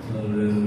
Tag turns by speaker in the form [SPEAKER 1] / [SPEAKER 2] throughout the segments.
[SPEAKER 1] Allah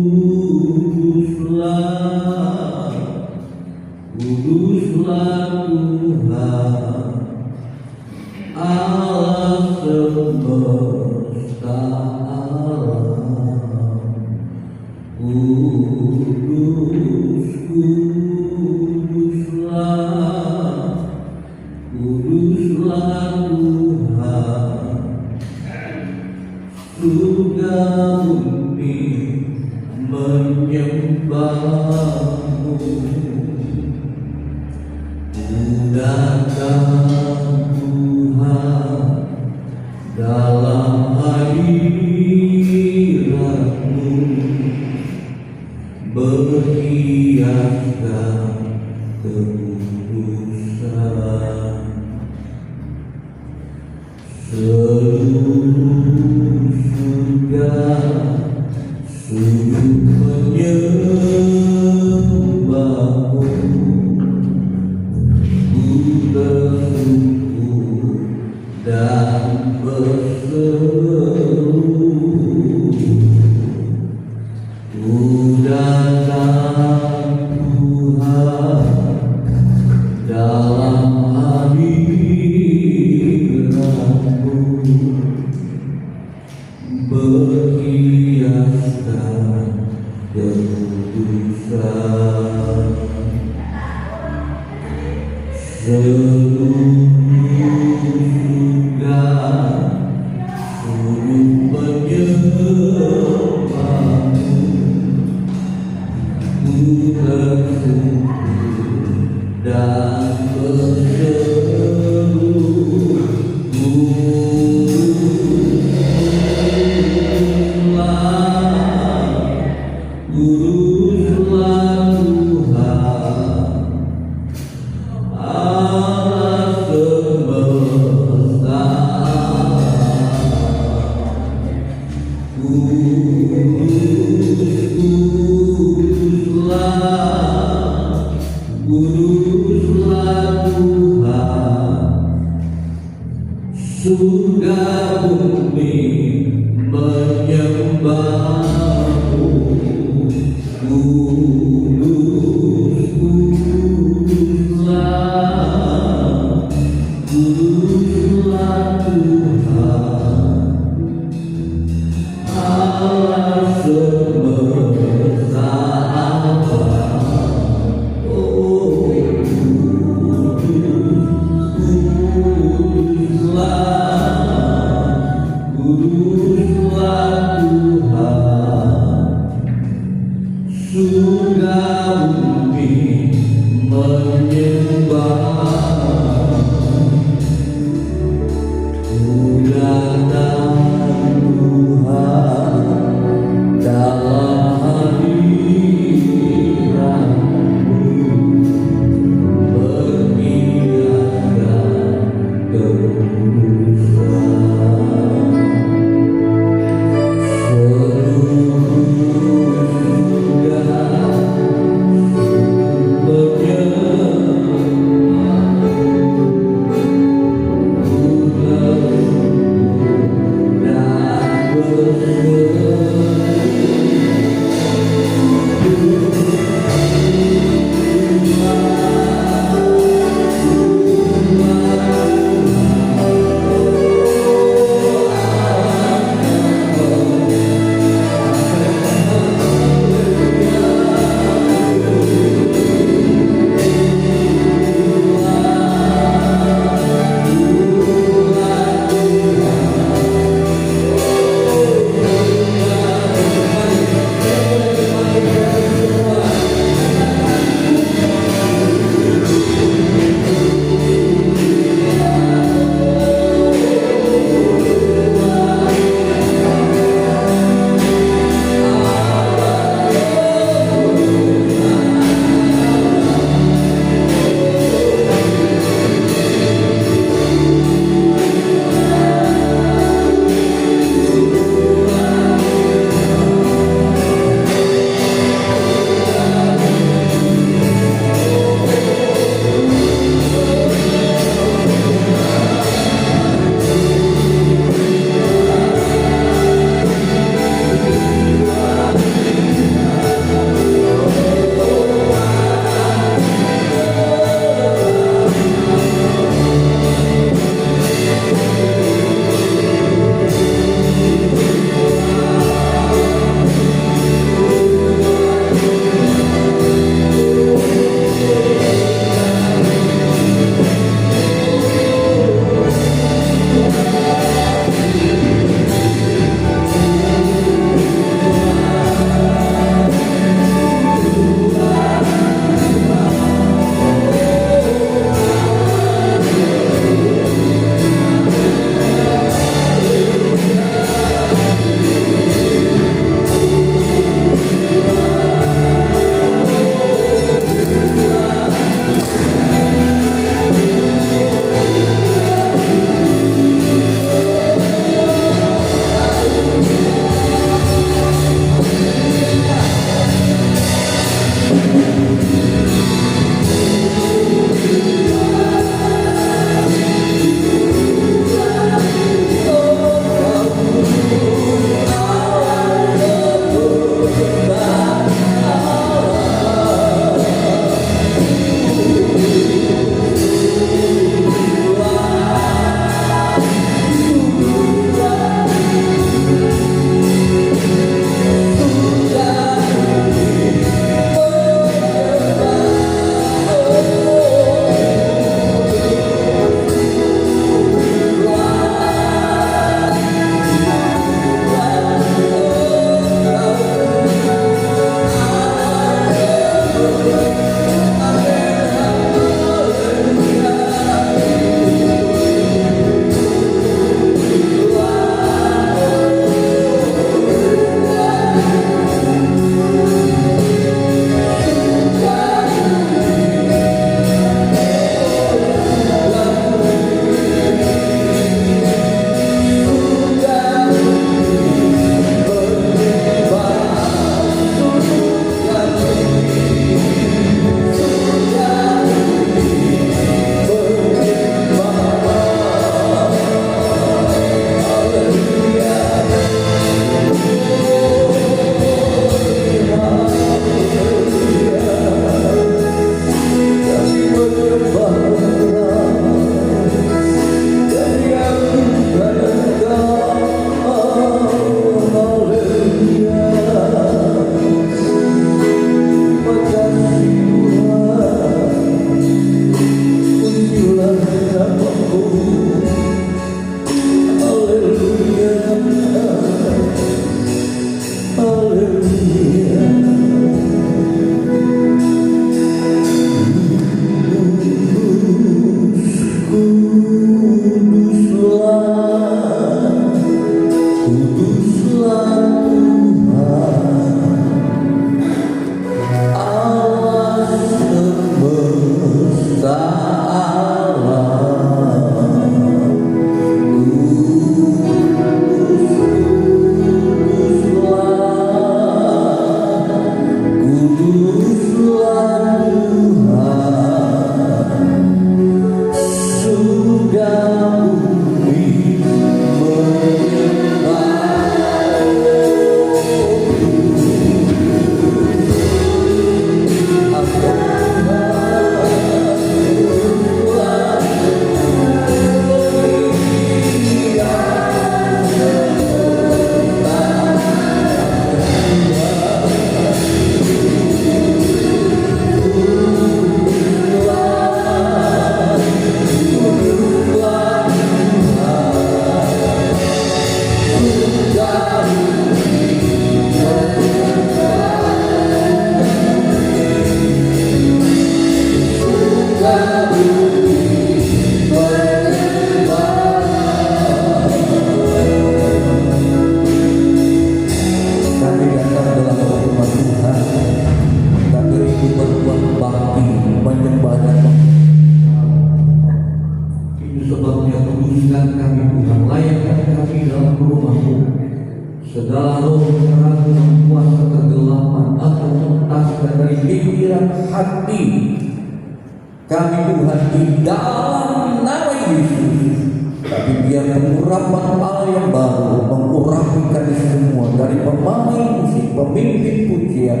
[SPEAKER 1] kami Tuhan di dalam nama Yesus. Tapi biar pengurapan Allah yang baru mengurapi kami semua, dari pemain musik, pemimpin pujian,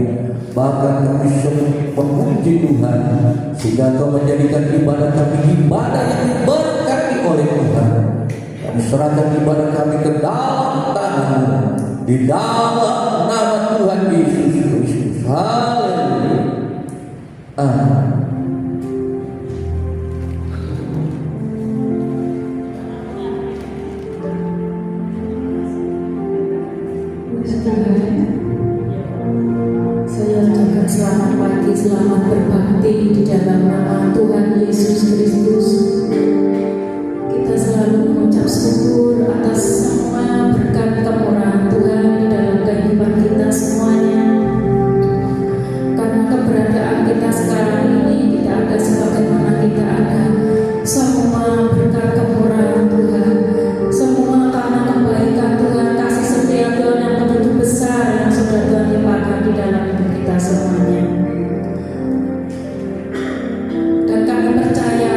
[SPEAKER 1] bahkan kami semua memuji Tuhan, sehingga Kau menjadikan ibadah kami ibadah yang diberkati oleh Tuhan. Kami serahkan ibadah kami ke dalam tangan-Mu, di dalam nama Tuhan Yesus Kristus. Haleluya. Amin.
[SPEAKER 2] Saya ucapkan selamat pagi, selamat berbakti di dalam nama Tuhan Yesus Kristus. Kita selalu mengucap syukur atas semua berkat kemurahan Tuhan di dalam kehidupan kita semuanya. Karena keberadaan kita sekarang ini, kita ada sebagaimana kita ada, semua berkat kemurahan Tuhan, semua karena kebaikan Tuhan, kasih setia Tuhan yang begitu besar yang sudah Tuhan limpahkan di dalam hidup kita semuanya. Dan kami percaya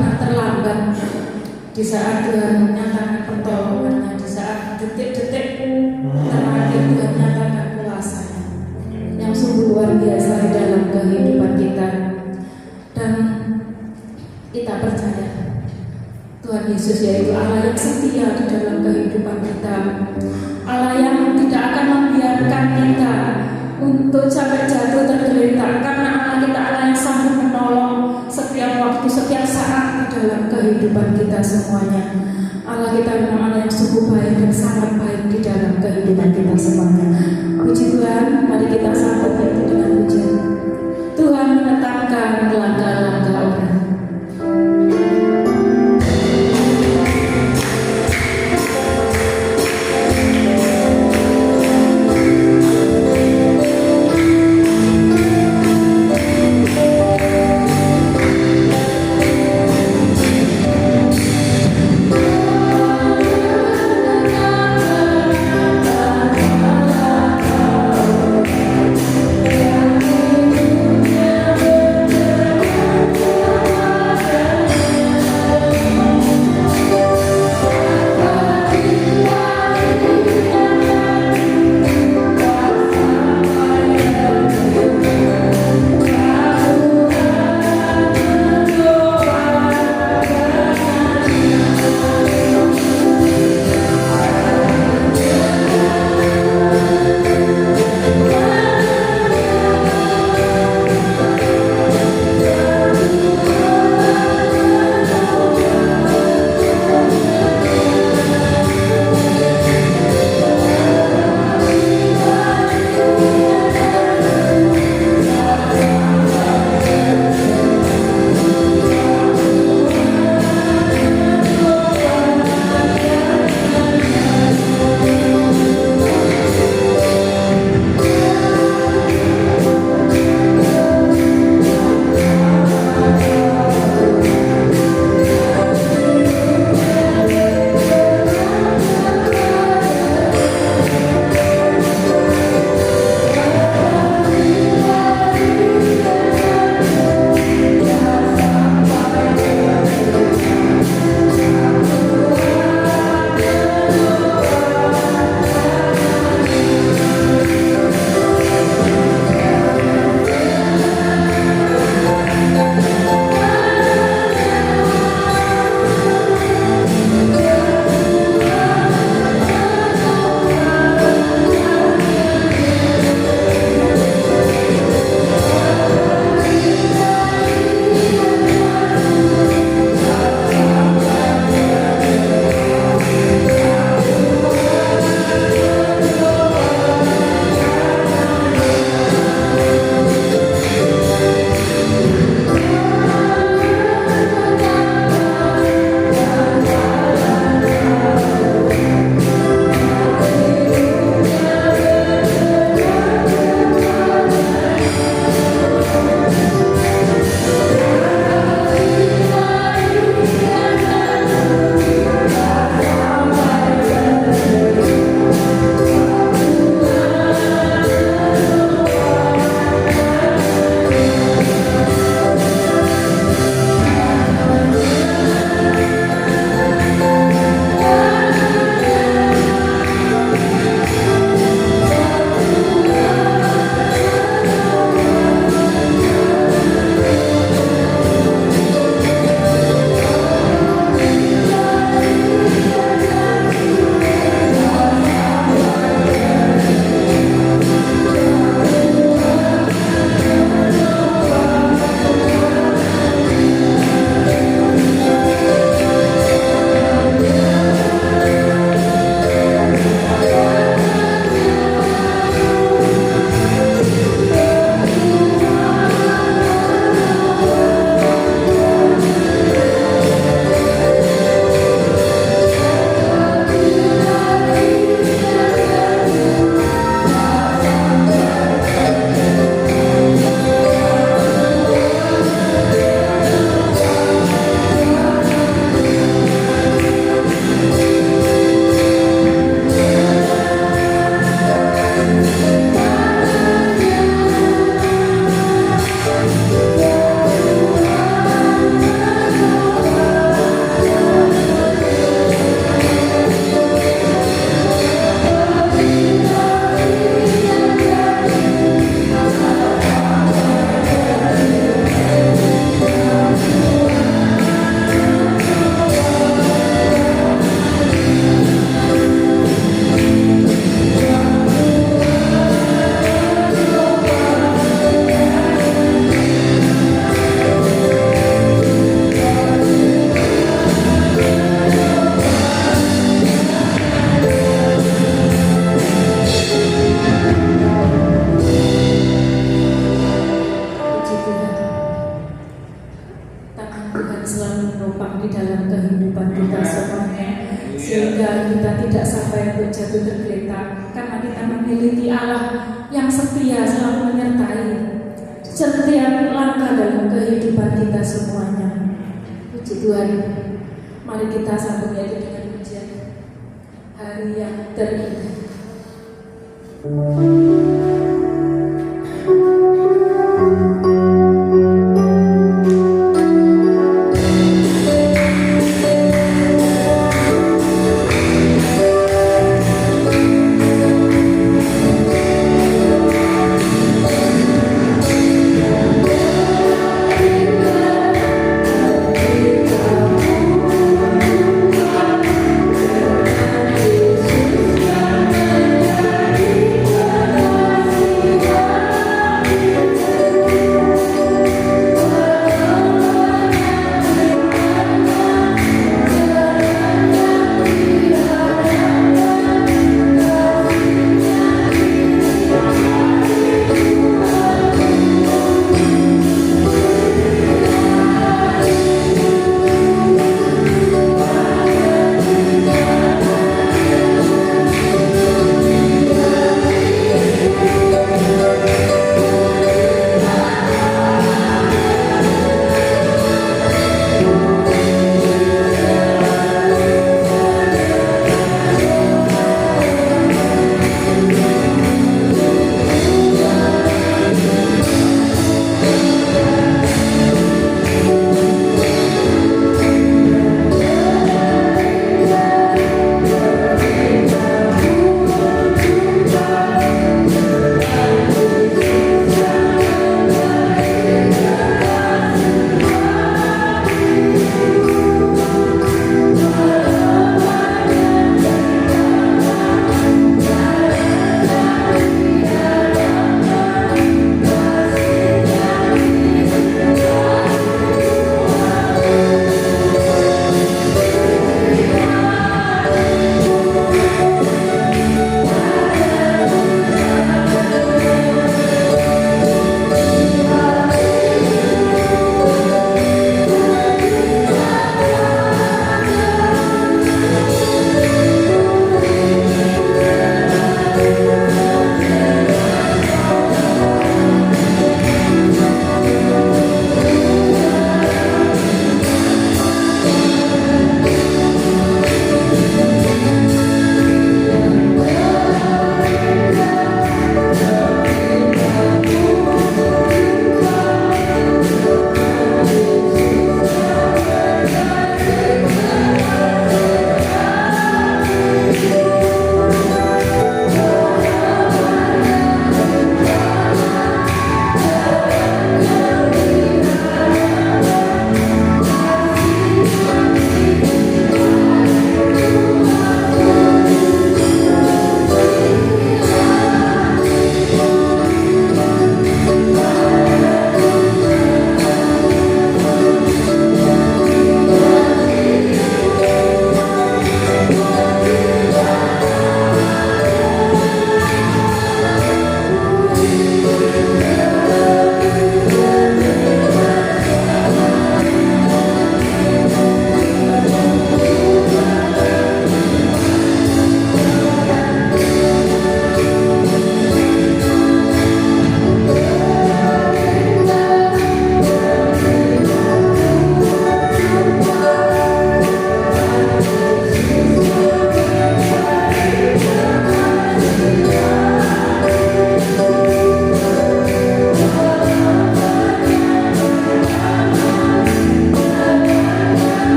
[SPEAKER 2] pernah terlambat di saat Tuhan menyatakan pertolongannya, di saat detik-detik terakhir Tuhan menyatakan kuasa-Nya yang sungguh luar biasa di dalam kehidupan kita. Dan kita percaya Tuhan Yesus yaitu Allah yang setia di dalam kehidupan kita, Allah yang tidak akan membiarkan kita untuk sampai jatuh tergeletak, karena Allah kita Allah yang sanggup menolong setiap waktu, setiap saat di dalam kehidupan kita semuanya. Allah kita memang Allah yang sungguh baik dan sangat baik di dalam kehidupan kita semuanya. Puji Tuhan, mari kita sambut itu dengan pujian. Tuhan menetapkan langkah-langkah orang. kehidupan kita semuanya, sehingga kita tidak sampai untuk jatuh tergeletak, karena kita memiliki Allah yang setia selalu menyertai setiap langkah dalam kehidupan kita semuanya. Puji Tuhan. Mari kita sambung yaitu dengan pujian Hari yang Terindah.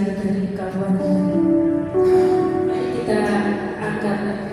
[SPEAKER 2] pujian dari kawan. Mari kita angkat rohnya.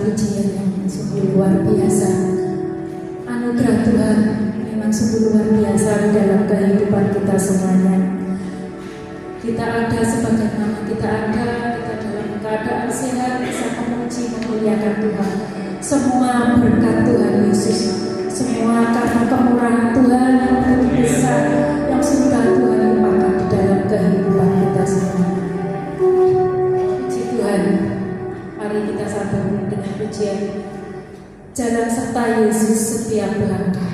[SPEAKER 2] pujian yang sungguh luar biasa. Anugerah Tuhan memang sungguh luar biasa di dalam kehidupan kita semuanya. Kita ada sebagaimana kita ada, kita dalam keadaan sehat, bisa memuji, memuliakan Tuhan. Semua berkat Tuhan Yesus, semua karena kemurahan Tuhan yang begitu besar, yang sudah Tuhan limpahkan di dalam kehidupan kita semua. Puji Tuhan, mari kita sambung dengan pujian Jalan serta Yesus setiap langkah.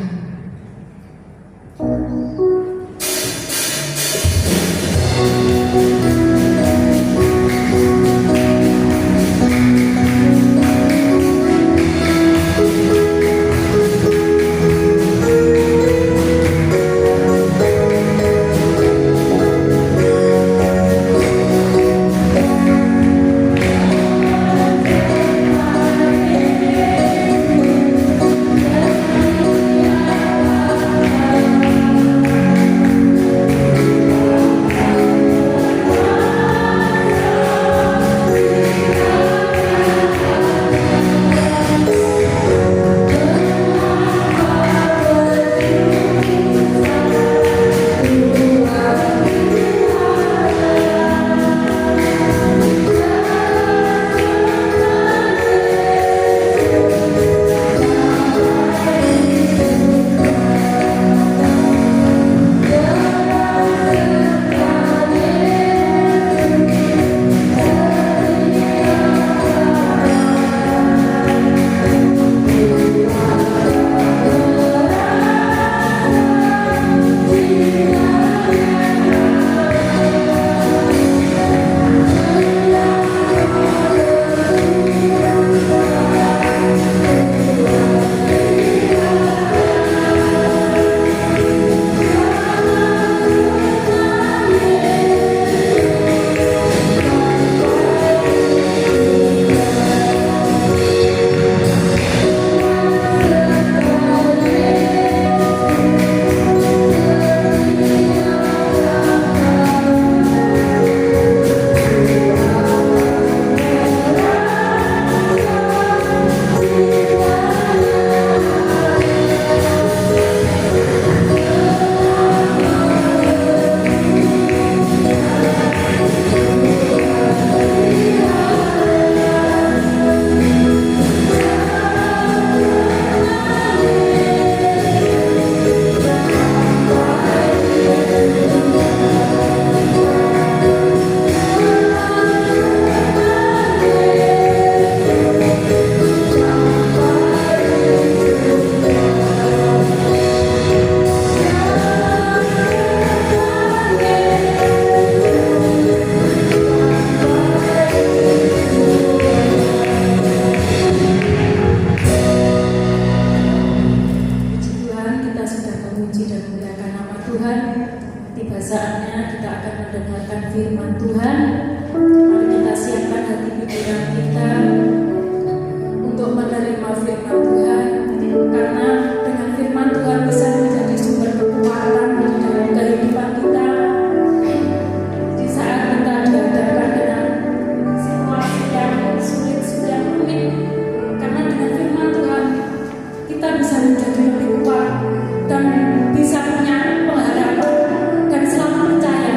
[SPEAKER 3] Bisa punya pengharapan dan selalu percaya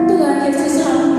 [SPEAKER 3] Tuhan Yesus selalu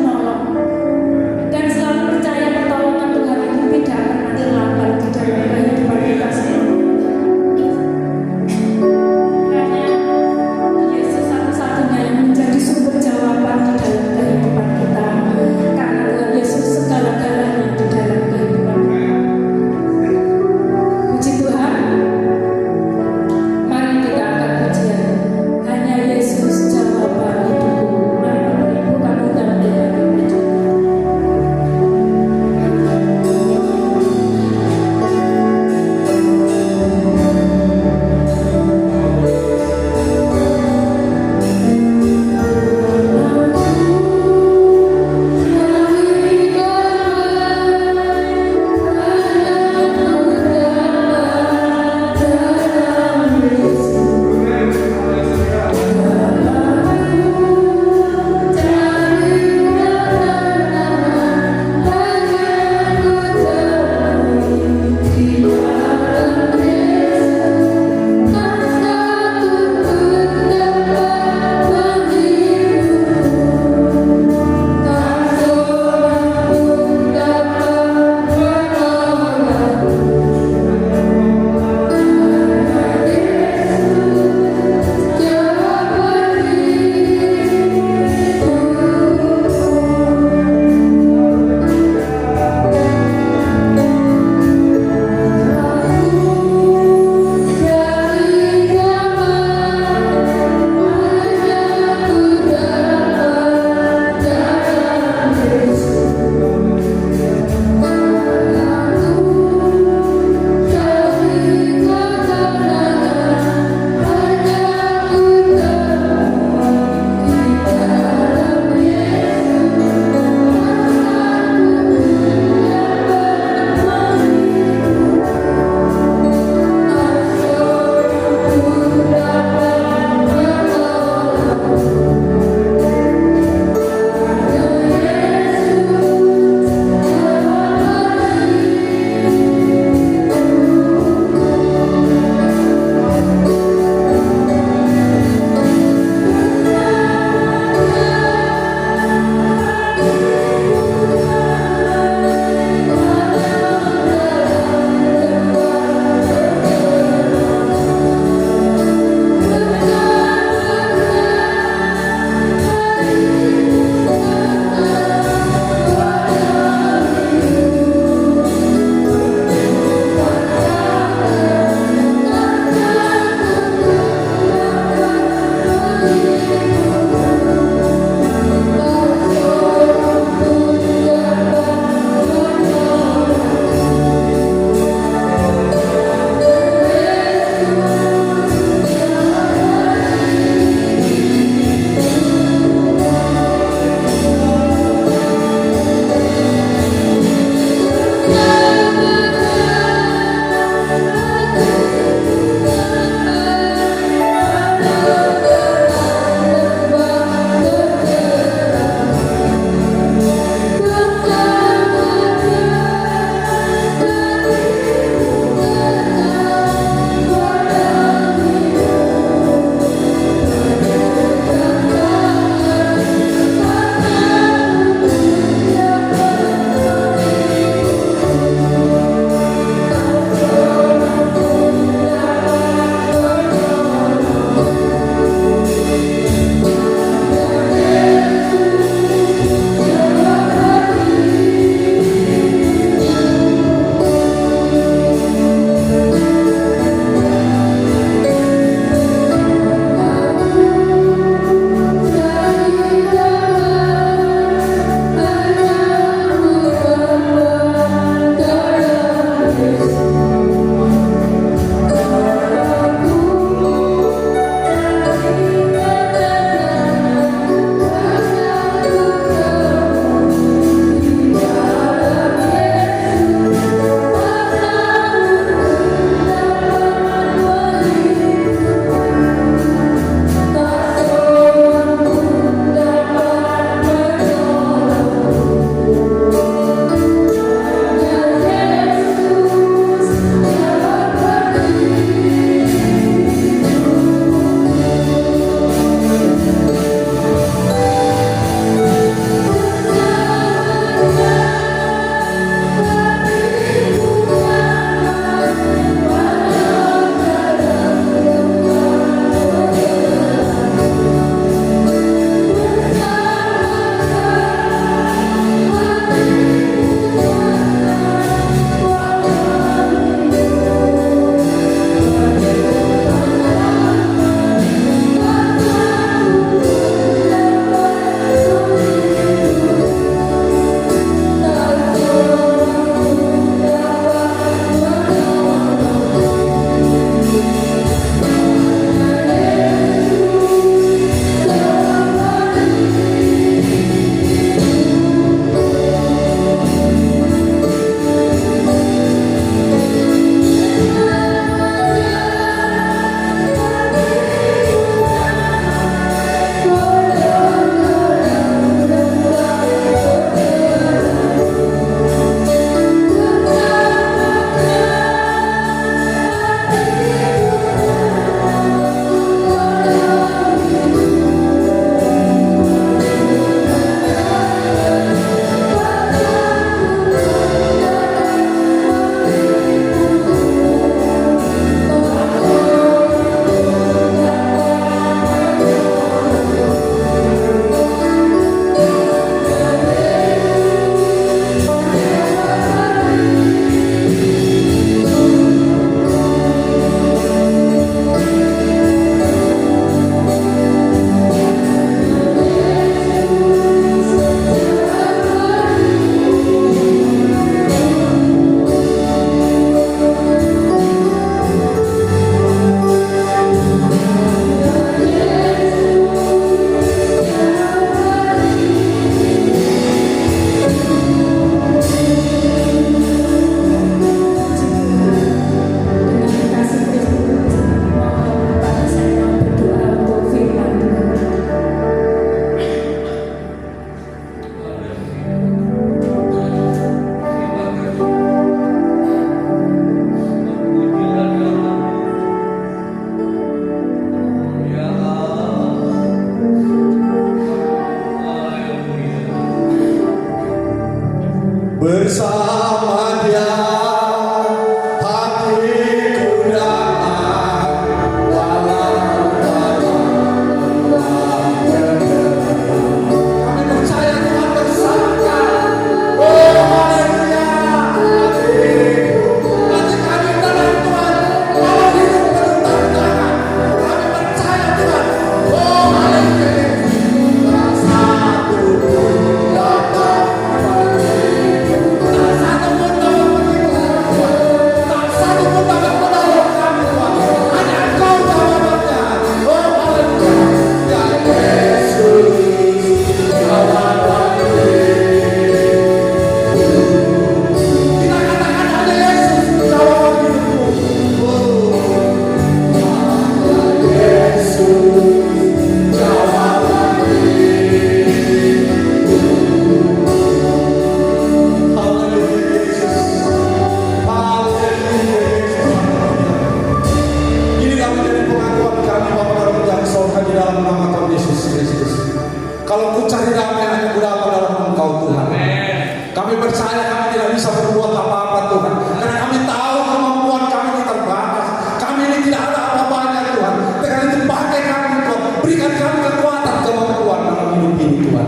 [SPEAKER 3] berikan kami kekuatan, kemampuan dalam hidup ini Tuhan.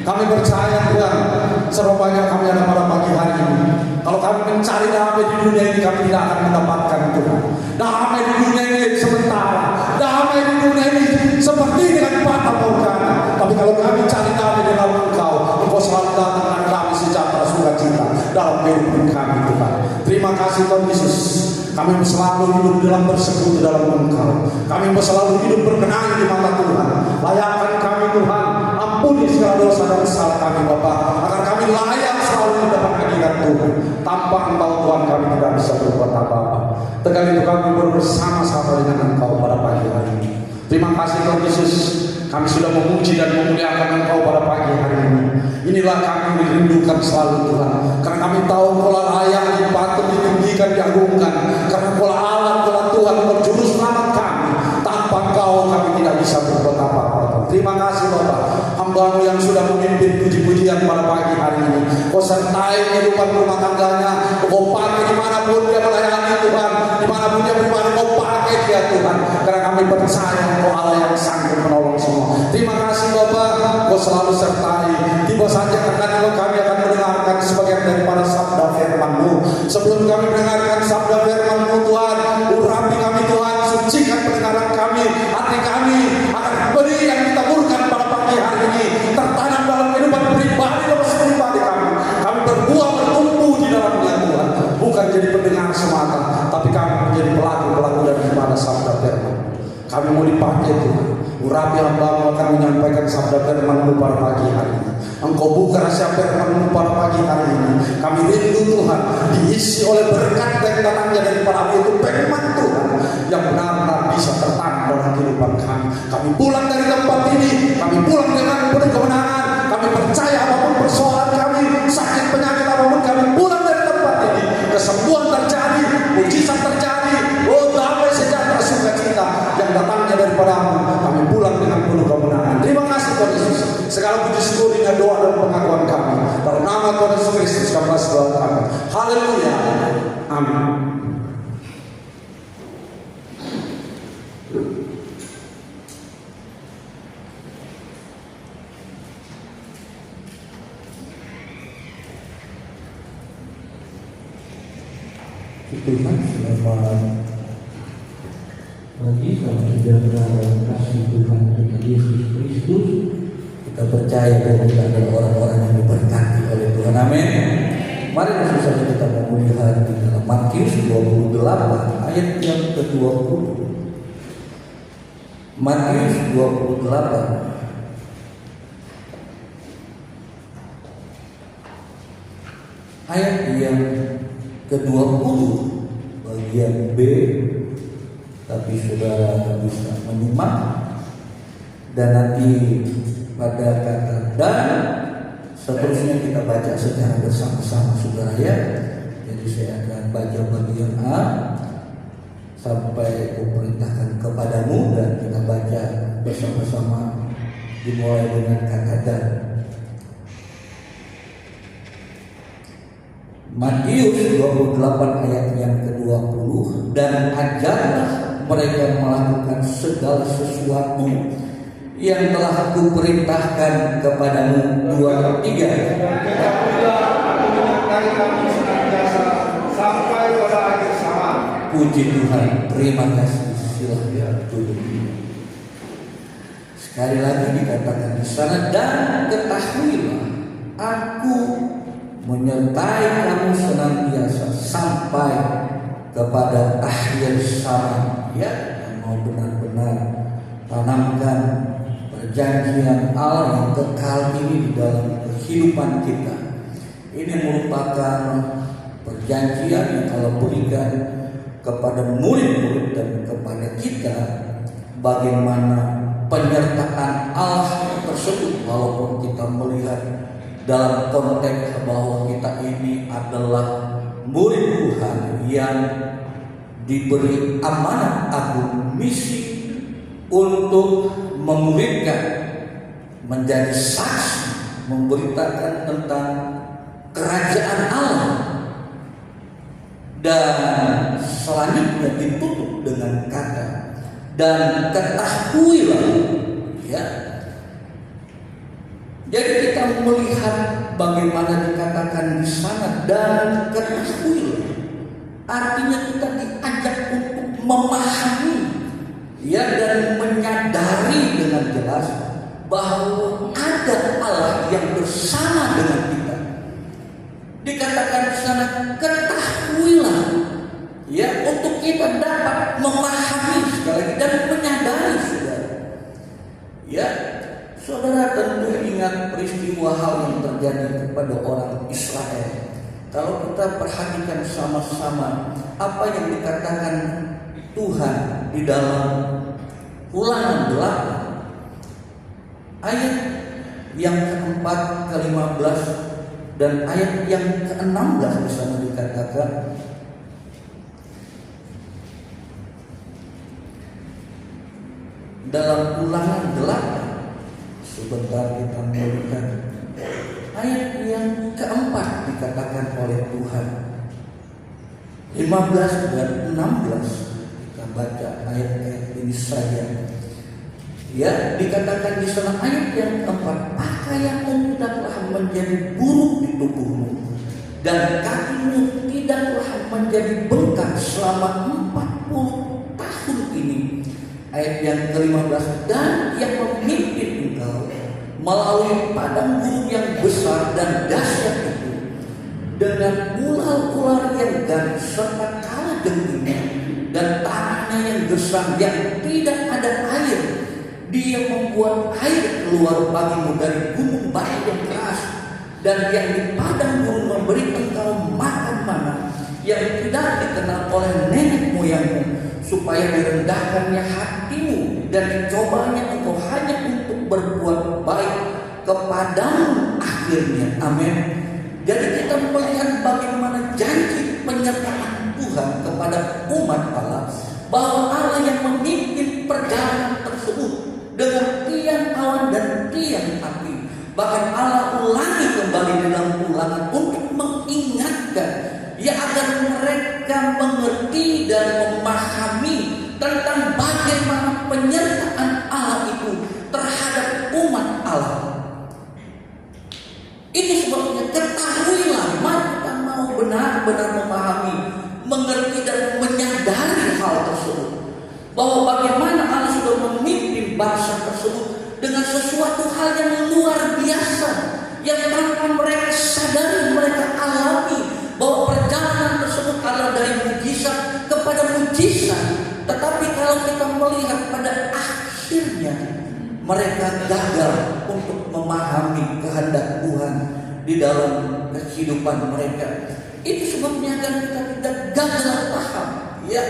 [SPEAKER 3] Kami percaya Tuhan, serupanya kami ada pada pagi hari ini. Kalau kami mencari damai di dunia ini, kami tidak akan mendapatkan Tuhan. Damai di dunia ini sementara, damai di dunia ini seperti dengan fata morgana. Tapi kalau kami cari damai dalam Engkau, Engkau selalu datang dan kami sejahtera sukacita dalam kehidupan kami Tuhan. Terima kasih Tuhan Yesus. Kami selalu hidup dalam bersekutu dalam Engkau. Kami selalu hidup berkenan di mata Tuhan. Layakkan kami Tuhan, ampuni segala dosa dan salah kami Bapa, agar kami layak selalu di depan hadirat Tuhan. Tanpa Engkau Tuhan kami tidak bisa berbuat apa-apa. Tegal itu kami bersama-sama dengan Engkau pada pagi hari ini. Terima kasih Tuhan Yesus. Kami sudah memuji dan memuliakan Engkau pada pagi hari ini. Inilah kami dirindukan selalu Tuhan. Karena kami tahu Engkau layak, patut ditinggikan, diagungkan. Karena Engkau Allah, Engkau Tuhan, Engkau juru selamat kami. Tanpa Engkau kami tidak bisa berbuat apa-apa. Terima kasih Bapak, hamba-Mu yang sudah memimpin puji-pujian pada pagi hari ini. Kau sertai kehidupan rumah tangganya. Kau pakai dimanapun dia melayani Tuhan, dimanapun dia beribadah, Kau pakai dia Tuhan. Karena kami percaya Engkau Allah yang sanggup menolong semua. Terima kasih Bapak, Kau selalu sertai. Tiba saja kami akan mendengarkan sebagian daripada sabda firman-Mu. Sebelum kami mendengarkan sabda firman-Mu Tuhan, urapi kami Tuhan, sucikan pendengaran kami, hati kami, agar benih yang ditaburkan pada pagi hari ini tertanam dalam kehidupan pribadi dan pribadi kami. Kami berbuah bertumbuh di dalamnya Tuhan, bukan jadi pendengar semata, tapi kami menjadi pelaku-pelaku daripada sabda firman. Kami mau dipakai Tuhan. Urapi hamba-Mu akan menyampaikan sabda firman-Mu pada pagi hari ini. Engkau buka rahasia firman-Mu pada pagi hari ini. Kami rindu Tuhan, diisi oleh berkat yang datangnya daripada itu firman Tuhan yang benar-benar bisa tertanam dalam kehidupan kami. Kami pulang dari tempat ini, kami pulang dengan penuh kemenangan. Kami percaya apapun persoalan kami, sakit penyakit apapun, kami pulang dari tempat ini. Kesembuhan terjadi, mujizat terjadi, damai sejahtera sukacita yang datangnya daripada-Mu. Kami pulang dengan penuh kemenangan. Terima kasih Tuhan Yesus. Segala puji syukur dengan doa dan pengakuan kami. Dalam nama Tuhan Yesus Kristus kami berdoa kami. Haleluya. Amin.
[SPEAKER 1] Tuhan selamat pagi, selamat sejahtera dan kasih Tuhan kita Yesus Kristus. Kita percaya bahwa kita adalah orang-orang yang diberkati oleh Tuhan. Amin. Mari bersama kita memuliakan di dalam Matius 28 ayat yang ke-20. Matius 28 ayat yang ke-20 bagian B, tapi saudara bisa menyimak dan nanti pada kata dan seterusnya kita baca secara bersama-sama saudara ya. Jadi saya akan baca bagian A sampai kuperintahkan kepadamu dan kita baca bersama-sama dimulai dengan kata dan. Matius 28 ayat yang ke-20, dan ajarlah mereka melakukan segala sesuatu yang telah kuperintahkan kepadamu. 2 dan 3.
[SPEAKER 3] Sampai pada akhir zaman.
[SPEAKER 1] Puji Tuhan, terima kasih. Silahkan duduk. Sekali lagi dikatakan di sana, dan ketahuilah aku menyertai kamu senantiasa sampai kepada akhir zaman. Ya, yang mau benar-benar tanamkan perjanjian Allah yang kekal ini di dalam kehidupan kita. Ini merupakan perjanjian yang Allah berikan kepada murid-murid dan kepada kita, bagaimana penyertaan Allah tersebut. Walaupun kita melihat dalam konteks bahwa kita ini adalah murid Tuhan yang diberi amanat agung, misi untuk memuridkan, menjadi saksi, memberitakan tentang kerajaan Allah, dan selanjutnya ditutup dengan kata dan ketahuilah Ya. Jadi kita melihat bagaimana dikatakan di sana, dan ketahui, artinya kita diajak untuk memahami, ya, dan menyadari dengan jelas bahwa ada Allah yang bersama dengan kita. Dikatakan di sana, ketahuilah, ya, untuk kita dapat memahami sekali lagi dan menyadari, saudara. Ya, saudara tentu ingat peristiwa hal yang terjadi kepada orang Israel. Kalau kita perhatikan sama-sama apa yang dikatakan Tuhan di dalam Ulangan 8 ayat yang keempat, ke-15 dan ayat yang ke-16 di sana dikatakan, dalam Ulangan 8 sebentar kita melihat ayat yang keempat dikatakan oleh Tuhan. 15 dan 16 kita baca ayat-ayat ini saja. Ya, dikatakan di sana ayat yang keempat, pakaianmu tidaklah menjadi buruk di tubuhmu, dan kakimu tidaklah menjadi bengkak selama 40 tahun ini. Ayat yang ke-15, dan yang memimpin engkau melalui padang gurun yang besar dan dahsyat itu, dengan ular-ular yang ganas serta kalajengking dan tanahnya yang gersang yang tidak ada air. Dia membuat air keluar bagimu dari gunung batu yang keras, dan yang di padang gurun memberi engkau makan mana yang tidak dikenal oleh nenek moyangmu, supaya direndahkannya hatimu dan dicobanya engkau hanya untuk berbuat baik kepadamu akhirnya. Amin. Jadi kita melihat bagaimana janji penyertaan Tuhan kepada umat Allah, bahwa Allah yang memimpin perjalanan tersebut dengan tiang awan dan tiang api. Bahkan Allah ulangi kembali dalam Ulangan untuk mengingatkan, ya, agar mereka mengerti dan memahami tentang bagaimana penyertaan Allah itu terhadap umat Allah. Ini sebabnya ketahuilah, mari kita mau benar-benar memahami, mengerti dan menyadari hal tersebut, bahwa bagaimana Allah sudah memimpin bangsa tersebut dengan sesuatu hal yang luar biasa, yang tanpa mereka sadari, mereka alami, bahwa perjalanan tersebut adalah dari mujizat kepada mujizat. Tetapi kalau kita melihat pada akhirnya, mereka gagal untuk memahami kehendak Tuhan di dalam kehidupan mereka. Itu sebabnya kan kita tidak gagal paham. Ya,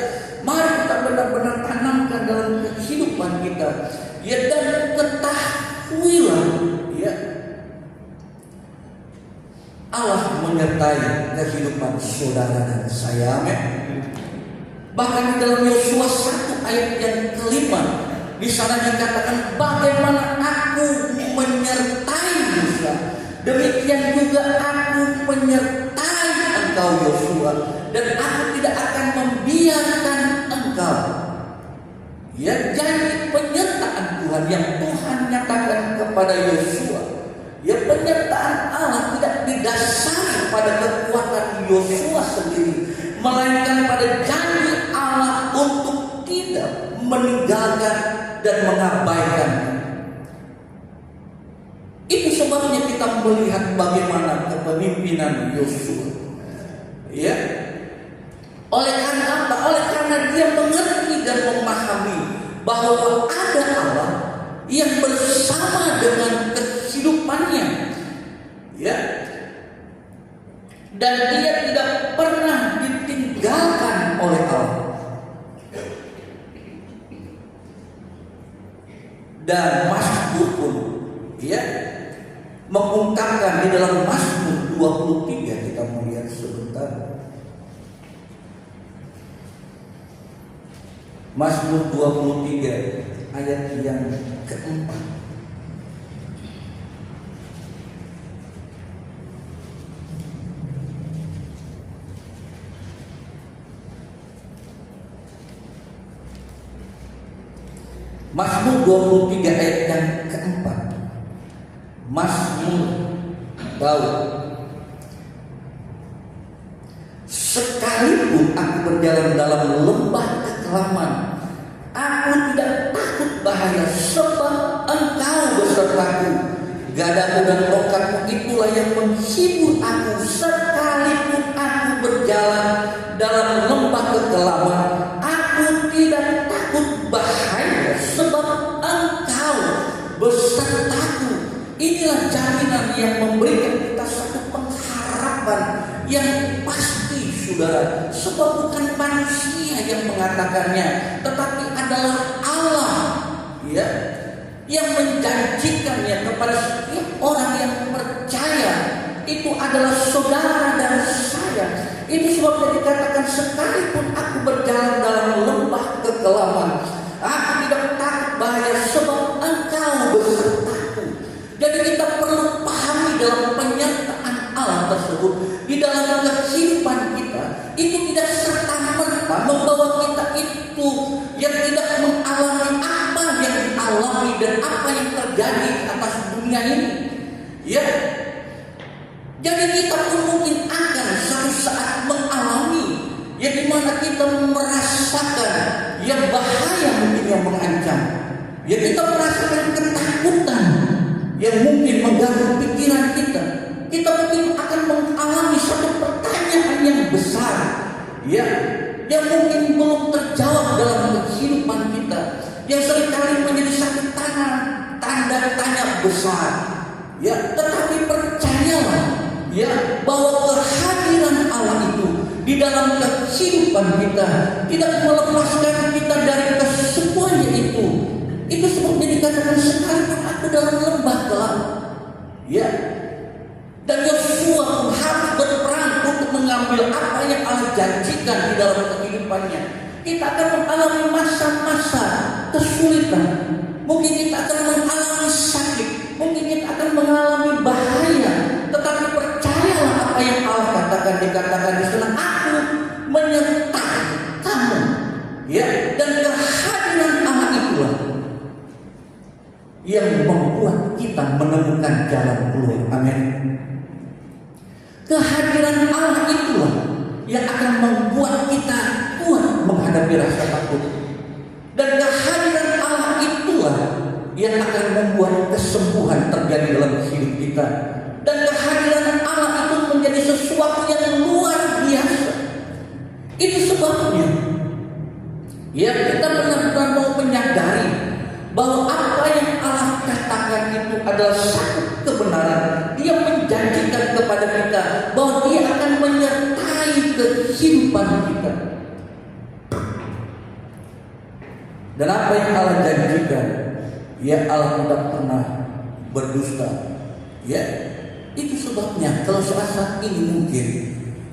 [SPEAKER 1] mari kita benar-benar tanamkan dalam kehidupan kita. Ya, dan ketahuilah, ya, Allah menyertai kehidupan saudara dan saya. Amin. Bahkan di dalam Yosua 1 ayat yang ke-5 di sana dikatakan, bagaimana aku menyertai Musa, demikian juga aku menyertai engkau Yosua, dan aku tidak akan membiarkan engkau. Ya, janji penyertaan Tuhan yang Tuhan nyatakan kepada Yosua. Ya, penyertaan Allah tidak didasari pada kekuatan Yosua sendiri, melainkan pada janji Allah untuk tidak meninggalkan dan mengabaikan. Itu sebabnya kita melihat bagaimana kepemimpinan Yosua. Ya, oleh karena apa? Oleh karena dia mengerti dan memahami bahwa ada Allah yang bersama dengan kehidupannya, ya, dan dia tidak pernah ditinggalkan oleh Allah. Dan Mazmur pun, ya, mengungkapkan di dalam Mazmur 23, kita melihat sebentar. Mazmur 23 ayat yang keempat. Mazmur 23 ayat yang keempat. Mazmur Daud. Sekalipun aku berjalan dalam lembah kekelaman, aku tidak takut bahaya, sebab Engkau besertaku. Gadamu dan tongkatmu itulah yang menghibur aku. Sekalipun aku berjalan dalam lembah kekelaman, aku tidak takut bahaya, sebab Engkau besertaku. Inilah jaminan yang memberikan kita satu pengharapan yang pasti, saudara. Sebab bukan manusia yang mengatakannya, tetapi adalah Allah, ya, yang menjanjikannya kepada setiap orang yang percaya. Itu adalah saudara dan saya. Itu sebabnya dikatakan, sekalipun aku berjalan dalam lembah kekelaman, aku tidak takut bahaya, sebab Engkau besertaku. Jadi kita perlu pahami dalam penyertaan Allah tersebut di dalam kehidupan kita. Itu tidak serta-merta membawa kita itu yang tidak mengalami apa yang dialami dan apa yang terjadi atas dunia ini. Ya, jadi kita pun mungkin akan suatu saat mengalami yang dimana kita merasakan yang bahaya mungkin yang mengancam. Ya, kita merasakan ketakutan yang mungkin mengganggu pikiran kita. Kita mungkin akan mengalami satu pertanyaan yang besar, ya, yang mungkin belum terjawab dalam kehidupan kita, yang seringkali menjadi satu tanda tanya besar. Ya, tetapi percayalah, ya, bahwa kehadiran Allah itu di dalam kehidupan kita tidak melepaskan kita dari kesemuanya itu. Itu sebabnya dikatakan, sekalipun aku dalam lembah gelap, ya, dan Yosua harus berperang untuk mengambil apa yang Allah janjikan di dalam kehidupannya. Kita akan mengalami masa-masa kesulitan. Mungkin kita akan mengalami sakit. Mungkin kita akan mengalami bahaya. Tetapi percayalah apa yang Allah katakan. Dikatakan di sana, aku menyertai kamu. Ya, dan kehadiran Allah itulah yang membuat kita menemukan jalan keluar. Amin. Kehadiran Allah itulah yang akan membuat kita kuat menghadapi rasa takut. Dan kehadiran Allah itulah yang akan membuat kesembuhan terjadi dalam hidup kita. Dan kehadiran Allah itu menjadi sesuatu yang luar biasa. Itu sebabnya, ya, kita benar-benar mau menyadari bahwa apa yang Allah katakan itu adalah satu kebenaran. Dia menjanjikan kepada kita bahwa Dia akan menyertai kehidupan kita. Dan apa yang Allah janjikan, ya, Allah tidak pernah berdusta. Ya, itu sebabnya kalau saat ini mungkin,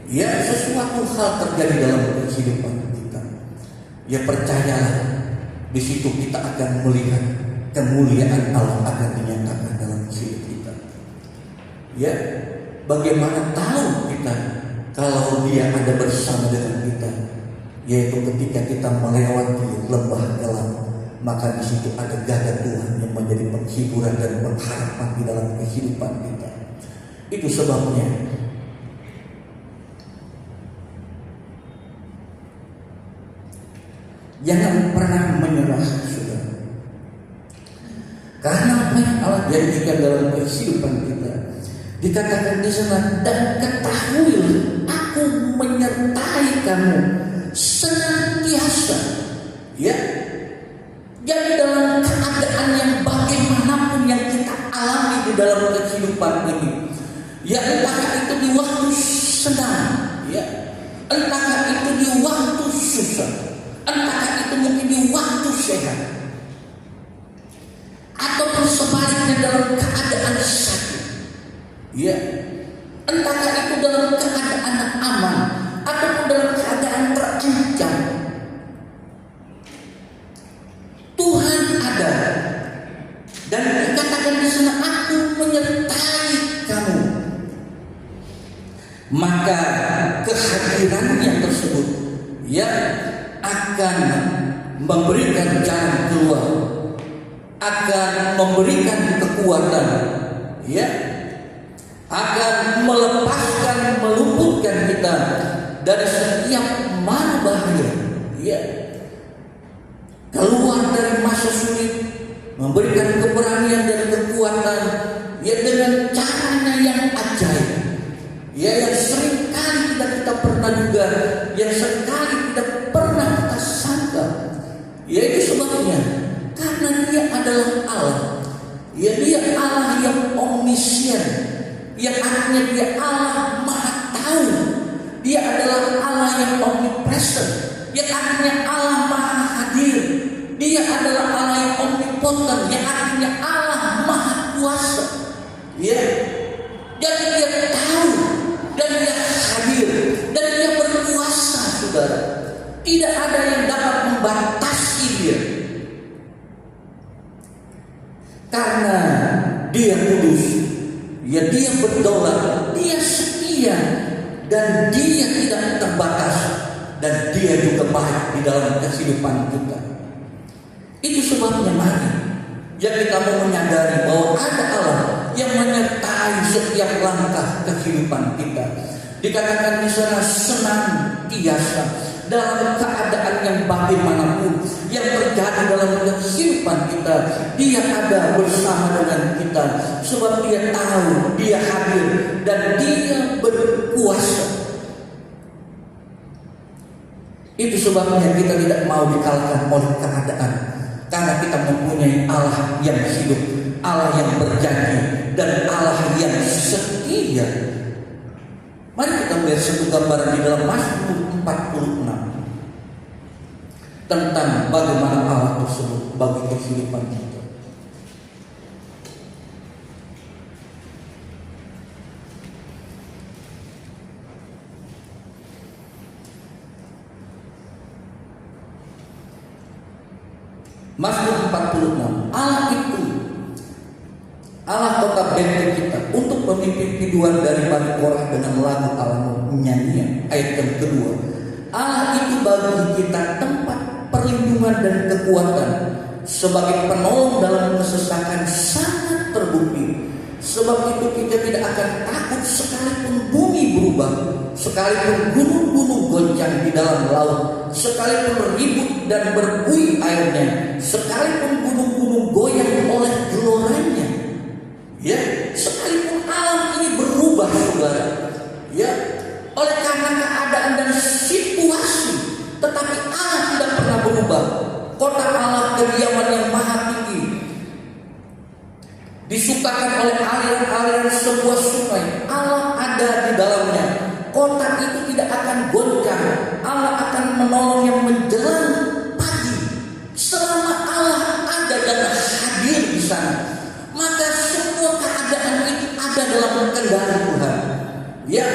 [SPEAKER 1] ya, sesuatu hal terjadi dalam kehidupan kita, ya, percayalah, di situ kita akan melihat kemuliaan Allah akan dinyatakan dalam hidup kita. Ya, bagaimana tahu kita kalau Dia ada bersama dengan kita? Yaitu ketika kita melewati lembah gelap, maka di situ ada gada Tuhan yang menjadi penghiburan dan pengharapan di dalam kehidupan kita. Itu sebabnya jangan pernah menyerah, saudara. Karena apa yang Allah janjikan dalam kehidupan kita, dikatakan di sana, dan ketahuilah aku menyertai kamu senantiasa. Ya, jadi dalam keadaan yang bagaimanapun yang kita alami di dalam kehidupan ini, ya, entah itu di waktu senang, ya, entah itu di waktu susah, entah itu mungkin di waktu sehat, ataupun sebaliknya dalam keadaan sakit, ya, entah itu dalam keadaan aman ataupun dalam keadaan terancam, Tuhan ada. Dan dikatakan di sana, aku menyertai kamu. Maka kehadirannya tersebut, ya, akan memberikan jalan keluar akan memberikan kekuatan, ya, akan melepaskan, meluputkan kita dari setiap mara bahaya, ya, keluar dari masa sulit, memberikan keberanian dan kekuatan, ya, dengan caranya yang ajaib, ya, yang seringkali tidak kita pernah duga, yang seringkali tidak pernah kita sangka. Ya, itu sebabnya karena Dia adalah Allah, ya, Dia Allah yang omnisien, yang artinya Dia Allah maha tahu. Dia adalah Allah yang omnipresent, yang artinya Allah maha hadir. Dia adalah Allah yang omnipotent, yang artinya Allah maha kuasa. Ya, dan Dia tahu, dan Dia hadir, dan Dia berkuasa, saudara. Tidak ada yang dapat membatasi Dia, karena Dia kudus, ya, Dia berdaulat, Dia setia, dan Dia tidak terbatas, dan Dia juga baik di dalam kehidupan kita. Itu sebabnya mari, ya, kita mau menyadari bahwa ada Allah yang menyertai setiap langkah kehidupan kita. Dikatakan di sana senantiasa dalam keadaan yang bagaimanapun yang terjadi dalam kehidupan kita, Dia ada bersama dengan kita, sebab Dia tahu, Dia hadir, dan Dia berkuasa. Itu sebabnya kita tidak mau dikalahkan oleh keadaan, karena kita mempunyai Allah yang hidup, Allah yang berjanji, dan Allah yang setia. Mari kita melihat satu gambaran di dalam Mazmur 46 tentang bagaimana Allah tersebut bagi kehidupan kita. Mazmur 46, Allah itu Allah kota benteng kita untuk pemimpin biduan dari Bani Korah dengan lagu alamu nyanyian. Ayat yang kedua, Allah itu bagi kita tempat perlindungan dan kekuatan, sebagai penolong dalam kesesakan sangat terbukti. Sebab itu kita tidak akan takut sekalipun bumi berubah, sekalipun gunung-gunung goncang di dalam laut, sekalipun ribut dan berbuih airnya, sekalipun gunung-gunung goyang oleh geloranya. Ya, sekalipun alam ini berubah, saudara, ya, oleh karena keadaan dan situasi, tetapi Allah tidak pernah berubah. Kota Allah, kediaman yang maha tinggi, disukakan oleh aliran-aliran sebuah sungai. Allah ada di dalamnya. Kota itu tidak akan goncang. Allah akan menolong yang menjelang pagi. Selama Allah ada dan hadir di sana, maka semua keadaan itu ada dalam kendali Tuhan. Ya,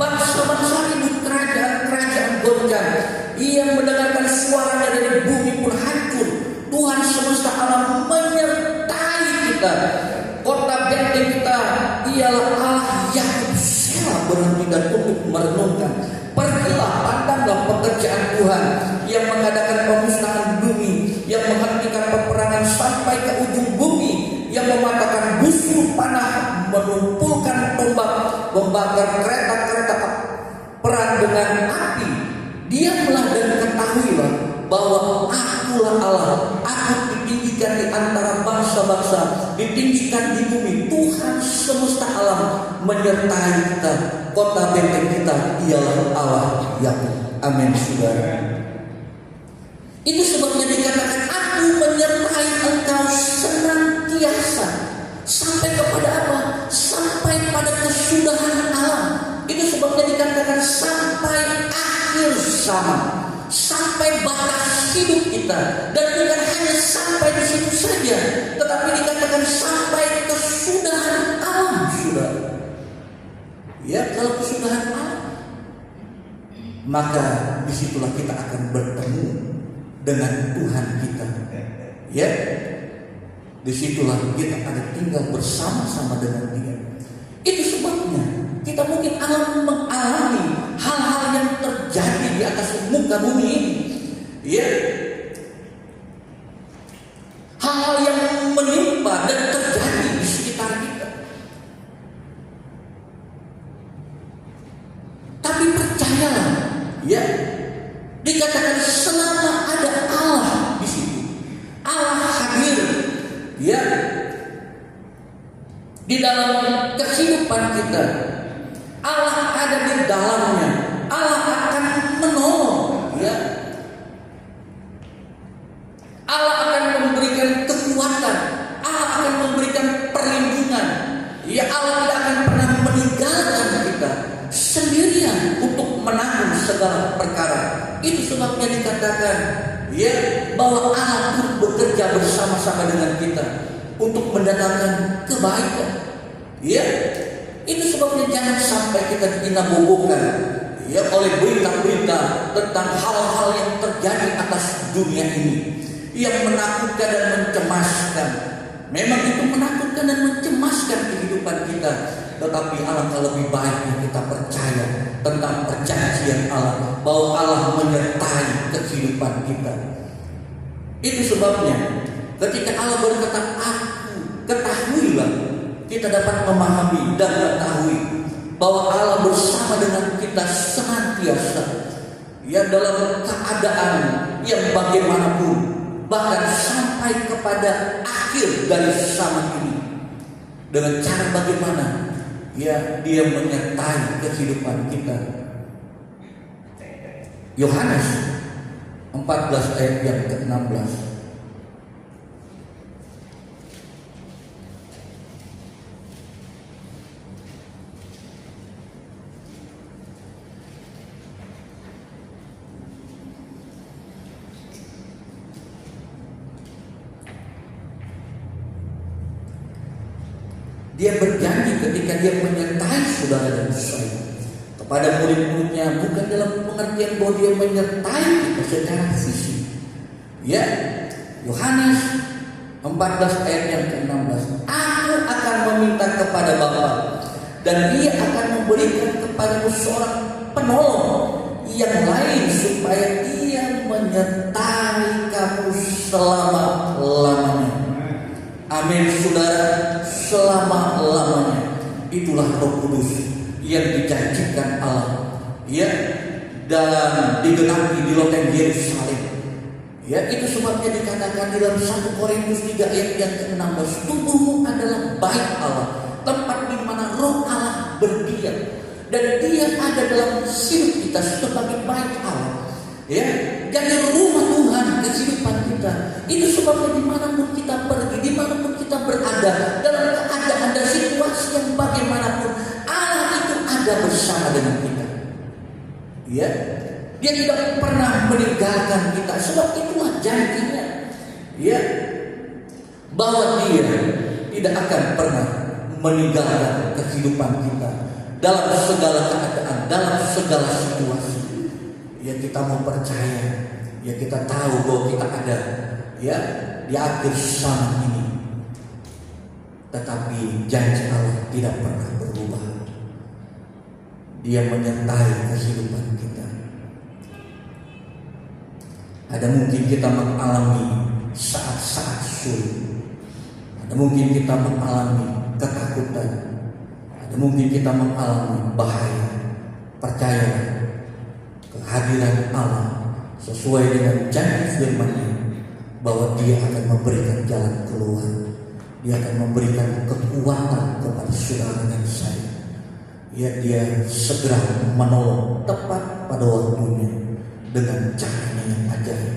[SPEAKER 1] bangsa-bangsa ribut, kerajaan-kerajaan goncang, ia mendengarkan suaranya dari bumi pun hancur. Tuhan semesta alam menyertai kita. Kota benteng kita ialah Allah Yakub. Selah berhenti dan untuk merenungkan. Pergilah, pandanglah pekerjaan Tuhan yang mengadakan pemusnahan bumi, yang menghentikan peperangan sampai ke ujung bumi, yang mematahkan busur panah, menumpulkan tombak, membakar kereta-kereta perang dengan api. Diamlah dan ketahuilah bahwa Akulah Allah. Aku ditinggikan di antara bangsa-bangsa, ditinggikan di bumi. Tuhan semesta alam menyertai kita. Kota benteng kita ialah Allah Yakub. Amin, saudara. Itu sebabnya dikatakan, Aku menyertai engkau senantiasa. Sampai kepada apa? Sampai pada kesudahan alam. Itu sebabnya dikatakan sampai akhir zaman, sampai batas hidup kita. Dan bukan hanya sampai di situ saja, tetapi dikatakan sampai kesudahan alam, saudara. Ya, kalau kesudahan alam, maka disitulah kita akan bertemu dengan Tuhan kita. Ya, disitulah kita akan tinggal bersama-sama dengan Dia. Itu sebabnya kita mungkin mengalami hal-hal yang terjadi di atas muka bumi ini. Ya, hal-hal yang ya, di dalam kehidupan kita, Allah ada di dalamnya. Allah akan menolong, ya. Allah akan memberikan kekuatan, Allah akan memberikan perlindungan. Ya, Allah tidak akan pernah meninggalkan kita sendirian untuk menanggung segala perkara. Itu sebabnya dikatakan, ya, bahwa Allah turut bekerja bersama-sama dengan kita untuk mendatangkan kebaikan. Ya, itu sebabnya jangan sampai kita dinabobokan, ya, oleh berita-berita tentang hal-hal yang terjadi atas dunia ini yang menakutkan dan mencemaskan. Memang itu menakutkan dan mencemaskan kehidupan kita, tetapi alangkah lebih baiknya kita percaya tentang perjanjian Allah, bahwa Allah menyertai kehidupan kita. Itu sebabnya ketika Allah berkata, "Aku," ketahuilah, kita dapat memahami dan mengetahui bahwa Allah bersama dengan kita senantiasa, ya, dalam keadaan yang bagaimanapun, bahkan sampai kepada akhir dari zaman ini. Dengan cara bagaimana? Ya, Dia menyertai kehidupan kita. Yohanes 14 ayat yang ke-16. Dia berjanji ketika Dia menyertai saudara dan saya kepada murid-muridnya, bukan dalam pengertian bahwa Dia menyertai kita secara fisik. Ya, Yohanes 14 ayat yang ke-16. "Aku akan meminta kepada Bapa, dan Dia akan memberikan kepadamu seorang penolong yang lain, supaya Ia menyertai kamu selama-lamanya." Amin, saudara, selama-lamanya. Itulah Roh Kudus yang dijanjikan Allah, ya, dan digenapi di loteng Yerusalem. Ya, itu sebabnya dikatakan di dalam 1 Korintus 3 ayat yang ke-16, "Tubuhmu adalah bait Allah, tempat di mana Roh Allah berdiam, dan Dia ada dalam hidup kita sebagai bait Allah." Ya, jadi rumah Tuhan kehidupan kita. Itu sebabnya dimanapun kita pergi, dimanapun kita berada, dalam keadaan dan situasi yang bagaimanapun, Allah itu ada bersama dengan kita. Ya, Dia tidak pernah meninggalkan kita, sebab itulah janjinya. Ya, bahwa Dia tidak akan pernah meninggalkan kehidupan kita dalam segala keadaan, dalam segala situasi. Ya, kita mau percaya, ya, kita tahu bahwa kita ada, ya, di akhir zaman ini. Tetapi janji Allah tidak pernah berubah. Dia menyertai kehidupan kita. Ada mungkin kita mengalami saat-saat sulit. Ada mungkin kita mengalami ketakutan. Ada mungkin kita mengalami bahaya. Percayalah, kehadiran Allah sesuai dengan janji firman-Nya, bahwa Dia akan memberikan jalan keluar. Dia akan memberikan kekuatan kepada saudara dan saya. Ya, Dia segera menolong tepat pada waktunya dengan caranya yang ajaib.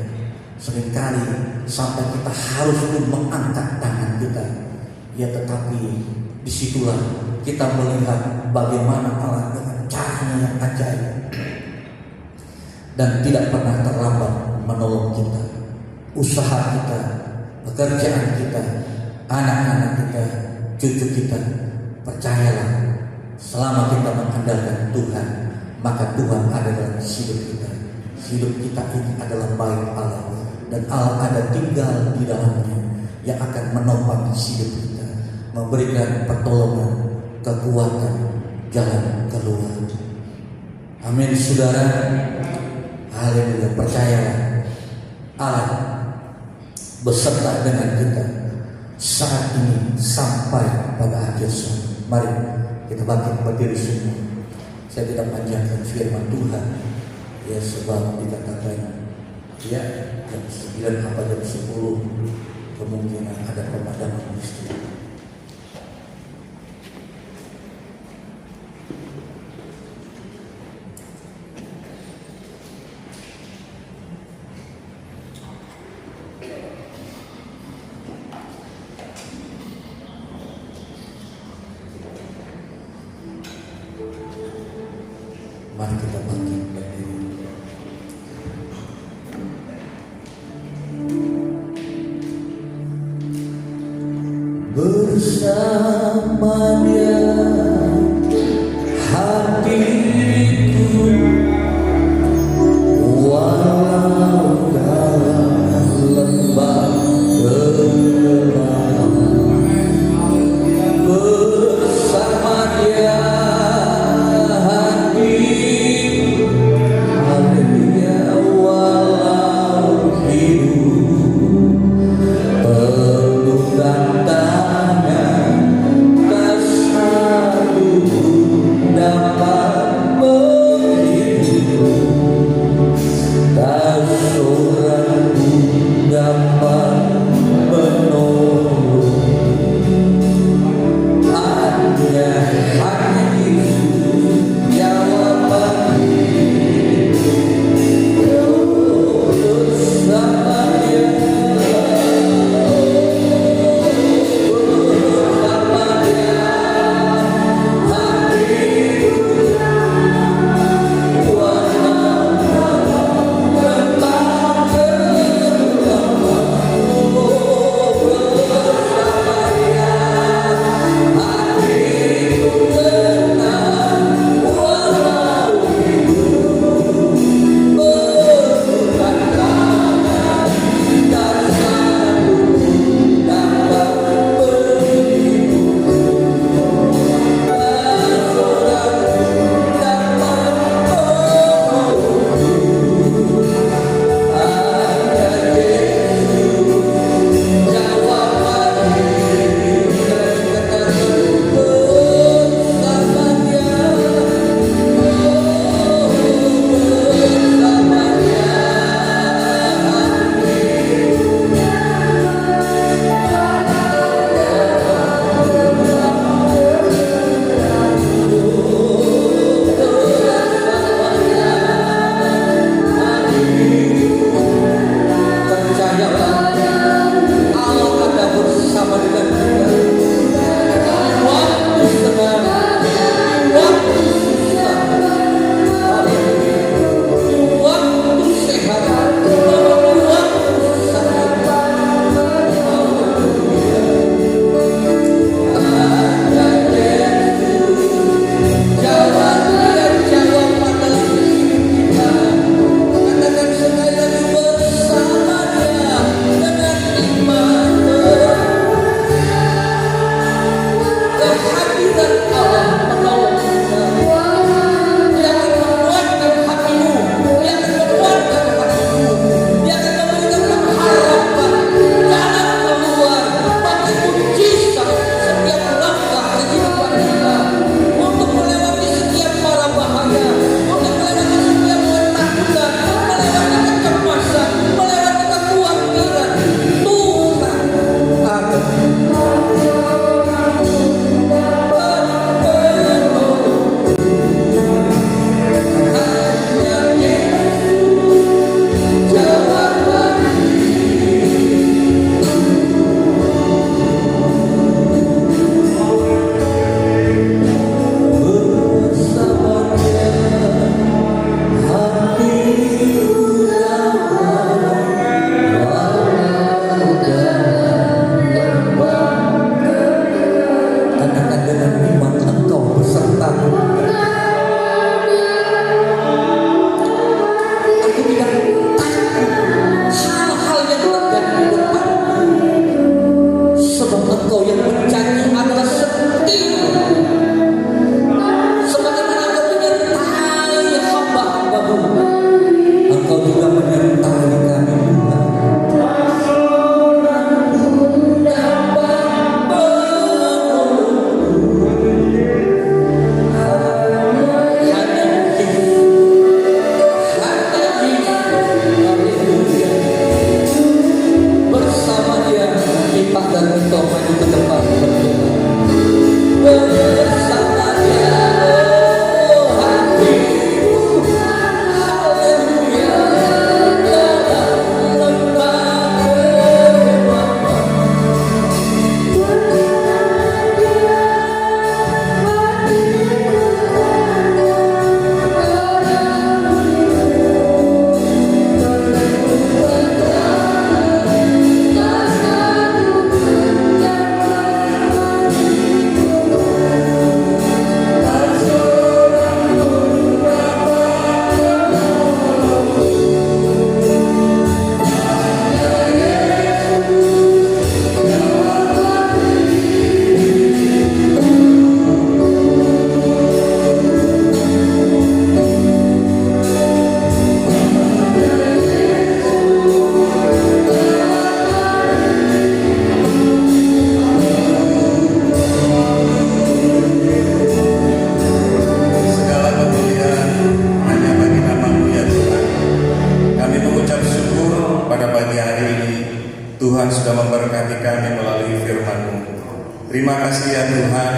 [SPEAKER 1] Seringkali sampai kita harus pun mengangkat tangan kita. Ya, tetapi disitulah kita melihat bagaimana Allah dengan caranya yang ajaib dan tidak pernah terlambat menolong kita. Usaha kita, pekerjaan kita, anak-anak kita, cucu kita, percayalah, selama kita mengandalkan Tuhan, maka Tuhan ada dalam hidup kita. Hidup kita ini adalah bait Allah, dan Allah ada tinggal di dalamnya, yang akan menopang hidup kita, memberikan pertolongan, kekuatan, jalan keluar. Amin, saudara. Haleluya, percayalah, Allah beserta dengan kita saat ini sampai pada akhir zaman. Mari kita bangkit berdiri semua. Saya tidak panjangkan firman Tuhan, ya, sebab dikatakan, ya, jam 9 apa jam 10 kemungkinan ada pemadaman listrik. Mari kita bangkit berdiri. Bersama Dia hatiku, walau dalam lembah gelap. Bersama Dia hatiku, haleluya, walau hidup penuh tantangan, tak satu dapat menghibur, tak seorang pun dapat menolong. Hanya Yesus jawaban bersama Dia.
[SPEAKER 4] Tuhan sudah memberkati kami melalui firman-Mu. Terima kasih ya Tuhan,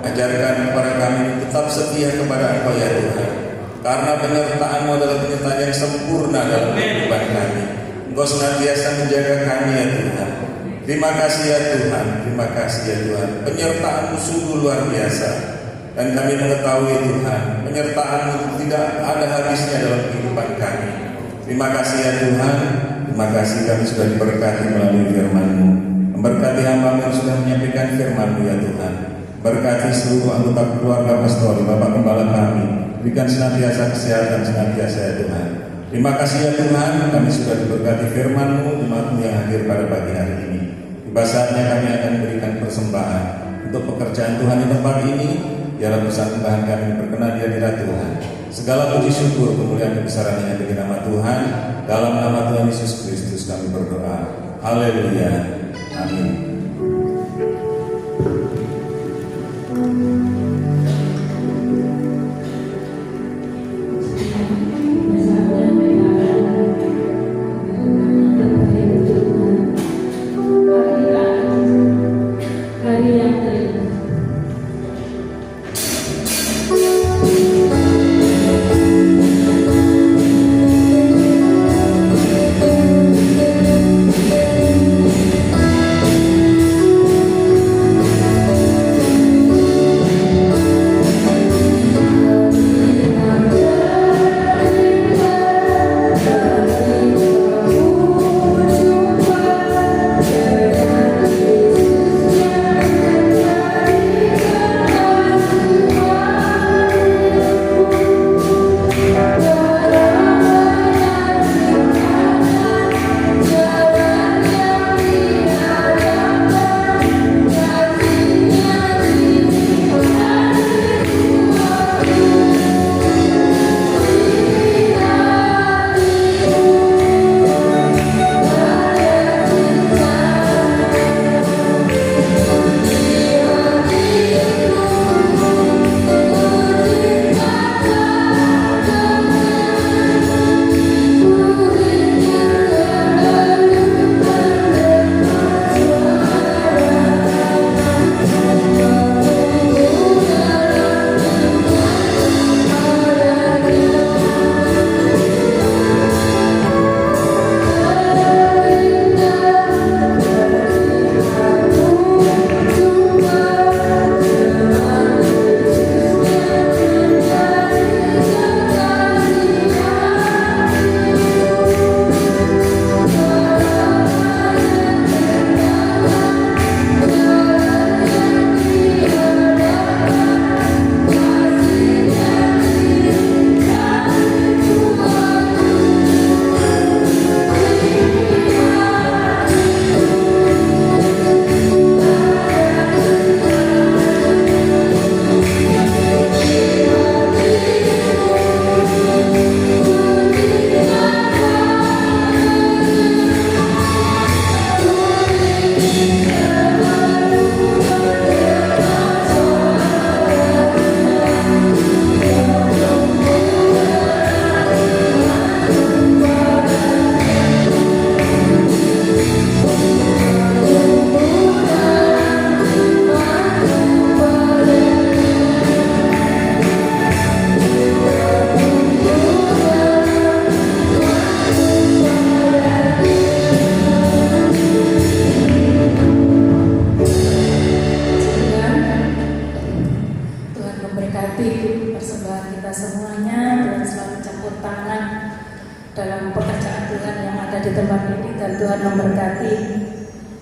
[SPEAKER 4] ajarkan kepada kami tetap setia kepada Engkau ya Tuhan, karena penyertaan-Mu adalah penyertaan yang sempurna dalam kehidupan kami. Engkau senantiasa menjaga kami ya Tuhan. Terima kasih ya Tuhan, terima kasih ya Tuhan. Penyertaan-Mu sungguh luar biasa, dan kami mengetahui Tuhan, penyertaan-Mu tidak ada habisnya dalam kehidupan kami. Terima kasih ya Tuhan, terima kasih kami sudah diberkati melalui firman-Mu. Memberkati hamba-Mu yang sudah menyampaikan firman-Mu ya Tuhan. Berkati seluruh anggota keluarga pastori, Bapak Gembala kami, berikan senantiasa kesehatan senantiasa ya Tuhan. Terima kasih ya Tuhan, kami sudah diberkati firman-Mu, umat-Mu yang hadir pada pagi hari ini. Tiba saatnya kami akan memberikan persembahan untuk pekerjaan Tuhan di tempat ini. Biarlah persembahan kami berkenan di hadirat Tuhan. Segala puji syukur kemuliaan kebesaran hanya bagi nama Tuhan. Dalam nama Tuhan Yesus Kristus kami berdoa. Haleluya. Amin.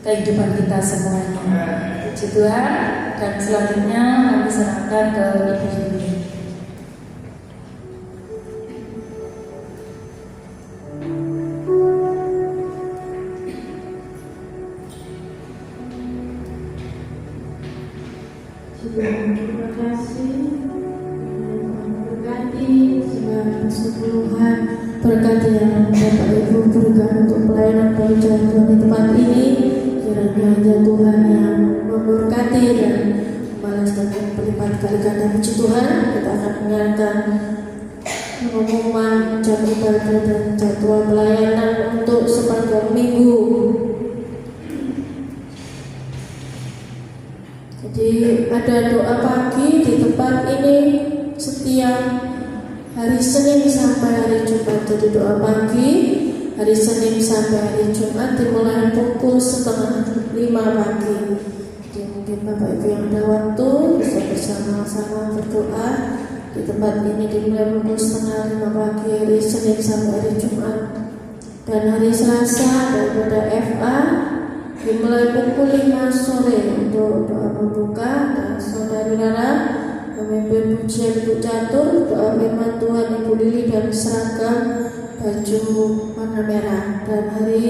[SPEAKER 2] kehidupan kita semuanya. Puji Tuhan. Dan selanjutnya kami serahkan ke Ibu Yuni.
[SPEAKER 5] Terima kasih. Berkati segala keseluruhan berkat yang Bapak Ibu berikan untuk pelayanan pekerjaan Tuhan di tempat ini. Kiranya hanya Tuhan yang memberkati dan membalas dan berlipat kali ganda. Puji Tuhan. Kita akan mendengarkan pengumuman jam ibadah dan jadwal pelayanan untuk sepanjang minggu ada doa pagi di tempat ini setiap hari Senin sampai hari Jumat. Jadi doa pagi hari Senin sampai hari Jumat dimulai pukul 4:30 pagi. Jadi mungkin Bapak Ibu yang ada waktu bisa bersama-sama berdoa di tempat ini dimulai pukul 4:30 pagi hari Senin sampai hari Jumat. Dan hari Selasa daripada FA dimulai pukul 5 sore untuk doa pembuka. Dan Saudari Rara pemimpin pujian Ibu Catur, doa firman Tuhan Ibu Lili dan seragam baju warna merah. Dan hari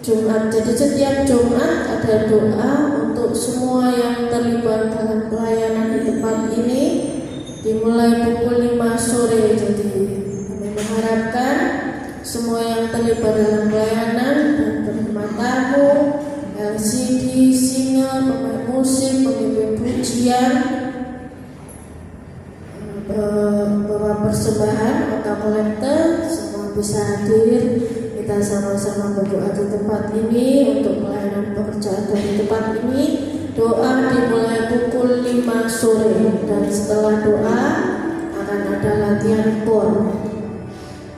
[SPEAKER 5] Jumat, jadi setiap Jumat ada doa untuk semua yang terlibat dalam pelayanan di tempat ini dimulai pukul 5 sore. Jadi kami mengharapkan semua yang terlibat dalam pelayanan dan penerima tamu, LCD, single, pemain musik, pemimpin pujian, bawa persembahan atau kolektor, semua bisa hadir. Kita sama-sama berdoa di tempat ini untuk pelayanan pekerjaan dari tempat ini. Doa dimulai pukul 5 sore dan setelah doa akan ada latihan POR.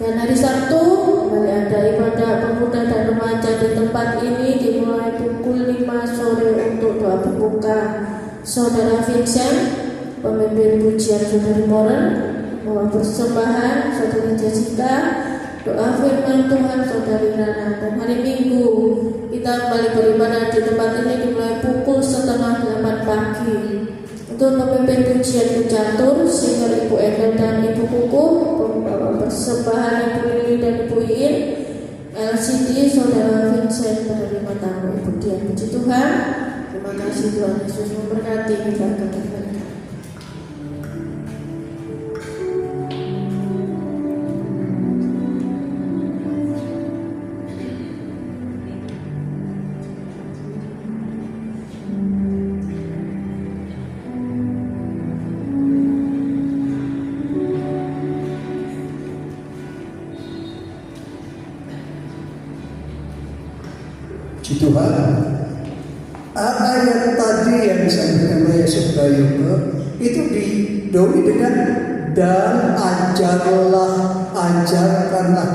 [SPEAKER 5] Dan hari Sabtu kembali ada ibadah pemuda dan remaja di tempat ini dimulai pukul 5 sore untuk doa pembuka. Saudara Vincent, pemimpin pujian Saudari Moren, bawa persembahan Saudari Jessica, doa firman Tuhan Saudari Rana. Dan hari Minggu kita kembali beribadah di tempat ini dimulai pukul 7:30 pagi. Untuk pemimpin pujian Ibu Catur, singer Ibu Enda dan Ibu Kuku, pembawa persembahan Ibu Lili dan Ibu Iin, LCD Saudara Vincent, penerima tamu Ibu Dian. Puji Tuhan, terima kasih Tuhan Yesus memberkati kita kembali.
[SPEAKER 6] Tuhan, ayat tadi yang disampaikan oleh Saudara Yoga itu didoi dengan dan ajarkanlah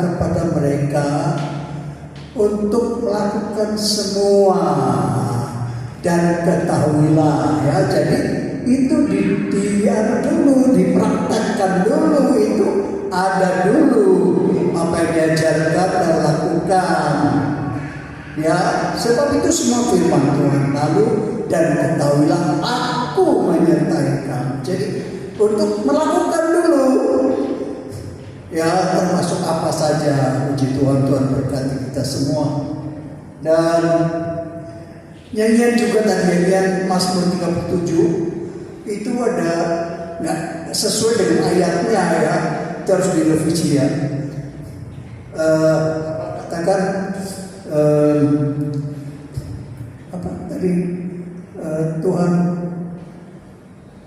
[SPEAKER 6] kepada mereka untuk melakukan semua dan ketahuilah ya. Jadi itu dipraktekkan dulu, itu ada dulu apa yang diajarkan dan lakukan. Ya, sebab itu semua firman Tuhan. Lalu dan ketahuilah aku menyertai kamu. Jadi untuk melakukan dulu, ya termasuk apa saja. Puji Tuhan, Tuhan berkati kita semua. Dan nyanyian juga tadi nyanyian Mazmur 37 itu ada nggak sesuai dengan ayatnya ya, terus direvisi ya. Katakan apa tadi Tuhan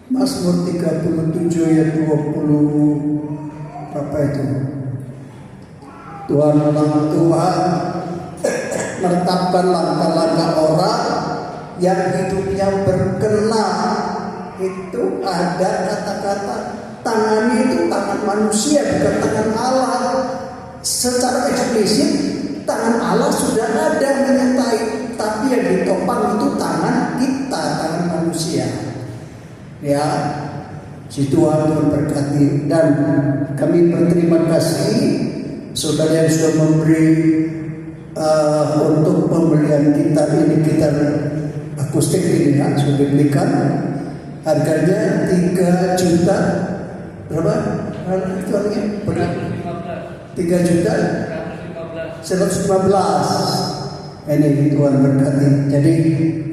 [SPEAKER 6] Mazmur 37 ayat 20 apa itu? Tuhan menetapkan langkah-langkah orang yang hidupnya berkenan. Itu ada kata-kata tangannya itu tangan manusia bukan tangan Allah. Secara eksplisit tangan Allah sudah ada menyertai, tapi yang ditopang itu tangan kita, tangan manusia. Ya, si Tuhan memberkati dan kami berterima kasih saudara yang sudah memberi untuk pembelian gitar ini, gitar akustik ini ya, sudah dibelikan. Harganya 3 juta berapa? Itu harganya 3 juta 115. Ini Tuhan berkati. Jadi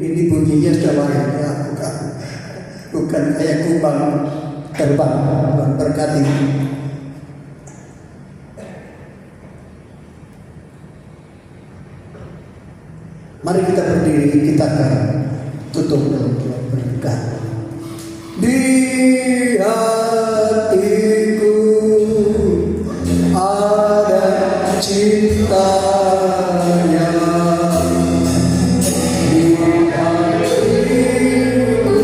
[SPEAKER 6] ini bunyinya sudah lain ya, bukan kayak kumbang terbang. Tuhan berkati. Mari kita berdiri, kita akan tutup dalam doa berkat. Di hatiku ada cintanya, di hatiku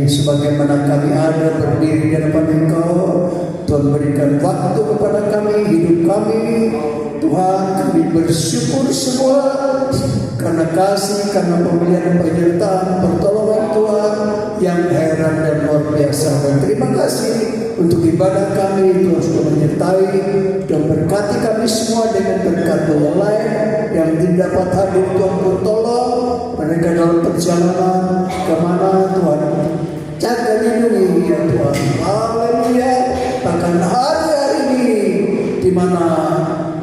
[SPEAKER 6] sebagaimana kami ada berdiri di hadapan Engkau, Tuhan berikan waktu kepada kami, hidup kami. Tuhan, kami bersyukur semua karena kasih, karena pemberian penyertaan, pertolongan Tuhan yang heran dan luar biasa. Dan terima kasih untuk ibadah kami. Tuhan sudah menyertai dan berkati kami semua dengan berkat yang lain yang tidak dapat hadir. Tuhan pun tolong mereka dalam perjalanan kemana Tuhan. Jaga lindungi ya Tuhan. Haleluya. Bahkan hari-hari ini di mana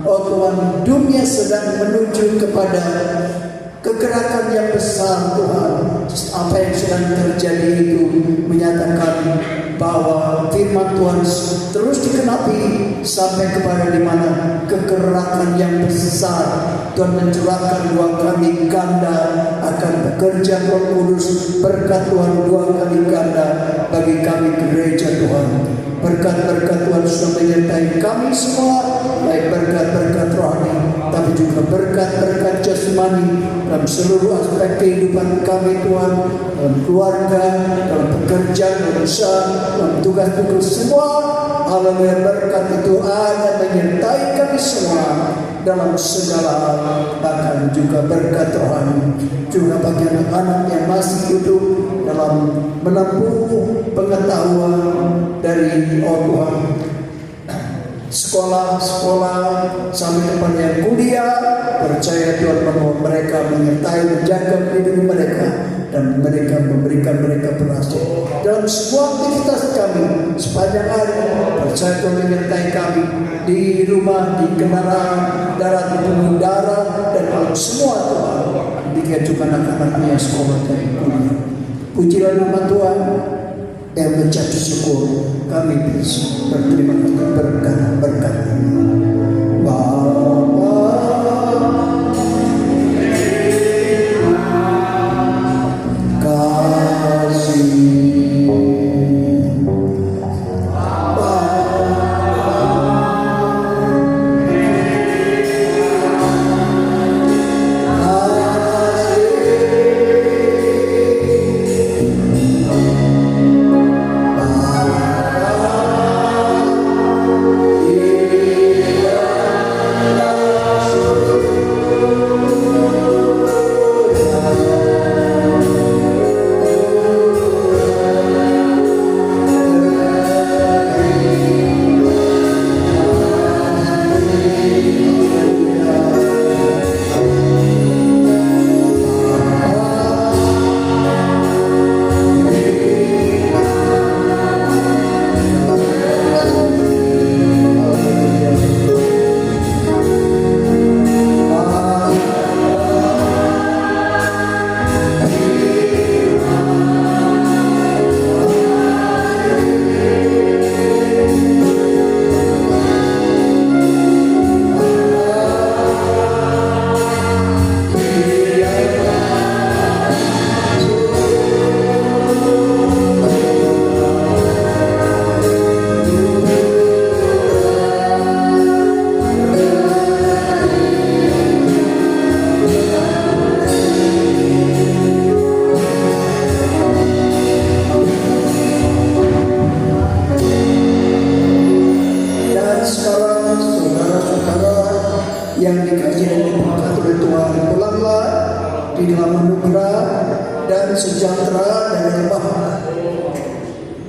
[SPEAKER 6] Tuhan, dunia sedang menuju kepada kegerakan yang besar Tuhan. Apa yang sedang terjadi itu menyatakan bahwa firman Tuhan terus dikenapi sampai kepada di mana kegerakan yang besar. Tuhan mencurahkan 2 kali ganda akan bekerja Roh Kudus. Berkat Tuhan 2 kali ganda bagi kami gereja Tuhan. Berkat-berkat Tuhan sudah menyertai kami semua, baik berkat-berkat rohani, tapi juga berkat-berkat jasmani dalam seluruh aspek kehidupan kami Tuhan, dalam keluarga, dalam pekerjaan, dalam usaha, dalam tugas-tugas semua. Haleluya, berkat itu ada menyertai kami semua dalam segala hal, bahkan juga berkat rohani juga bagi anak-anak yang masih hidup dalam menempuh pengetahuan dari Tuhan, sekolah sampai kepada yang kuliah. Percaya Tuhan bahwa mereka menyertai, menjaga, melindungi mereka, dan mereka memberikan mereka berhasil dalam semua aktivitas kami sepanjang hari. Percaya Tuhan menyertai kami di rumah, di kendaraan darat, di udara, dan dalam semua Tuhan. Demikian juga anak-anaknya sekolah dan kuliah. Pujilah nama Tuhan yang menjadi syukur. Kami berterima kasih berkat ini.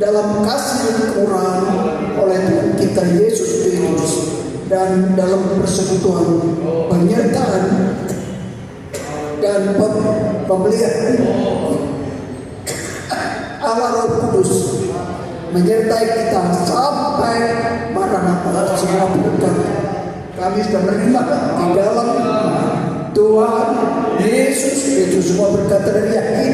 [SPEAKER 6] dalam kasih dan kemurahan oleh Tuhan kita Yesus Kristus, dan dalam persekutuan penyertaan dan pembelian Allah Roh Kudus menyertai kita sampai Maranatha. Semua berkat kami sudah menerima di dalam Tuhan Yesus. Itu semua berkat dari yakin.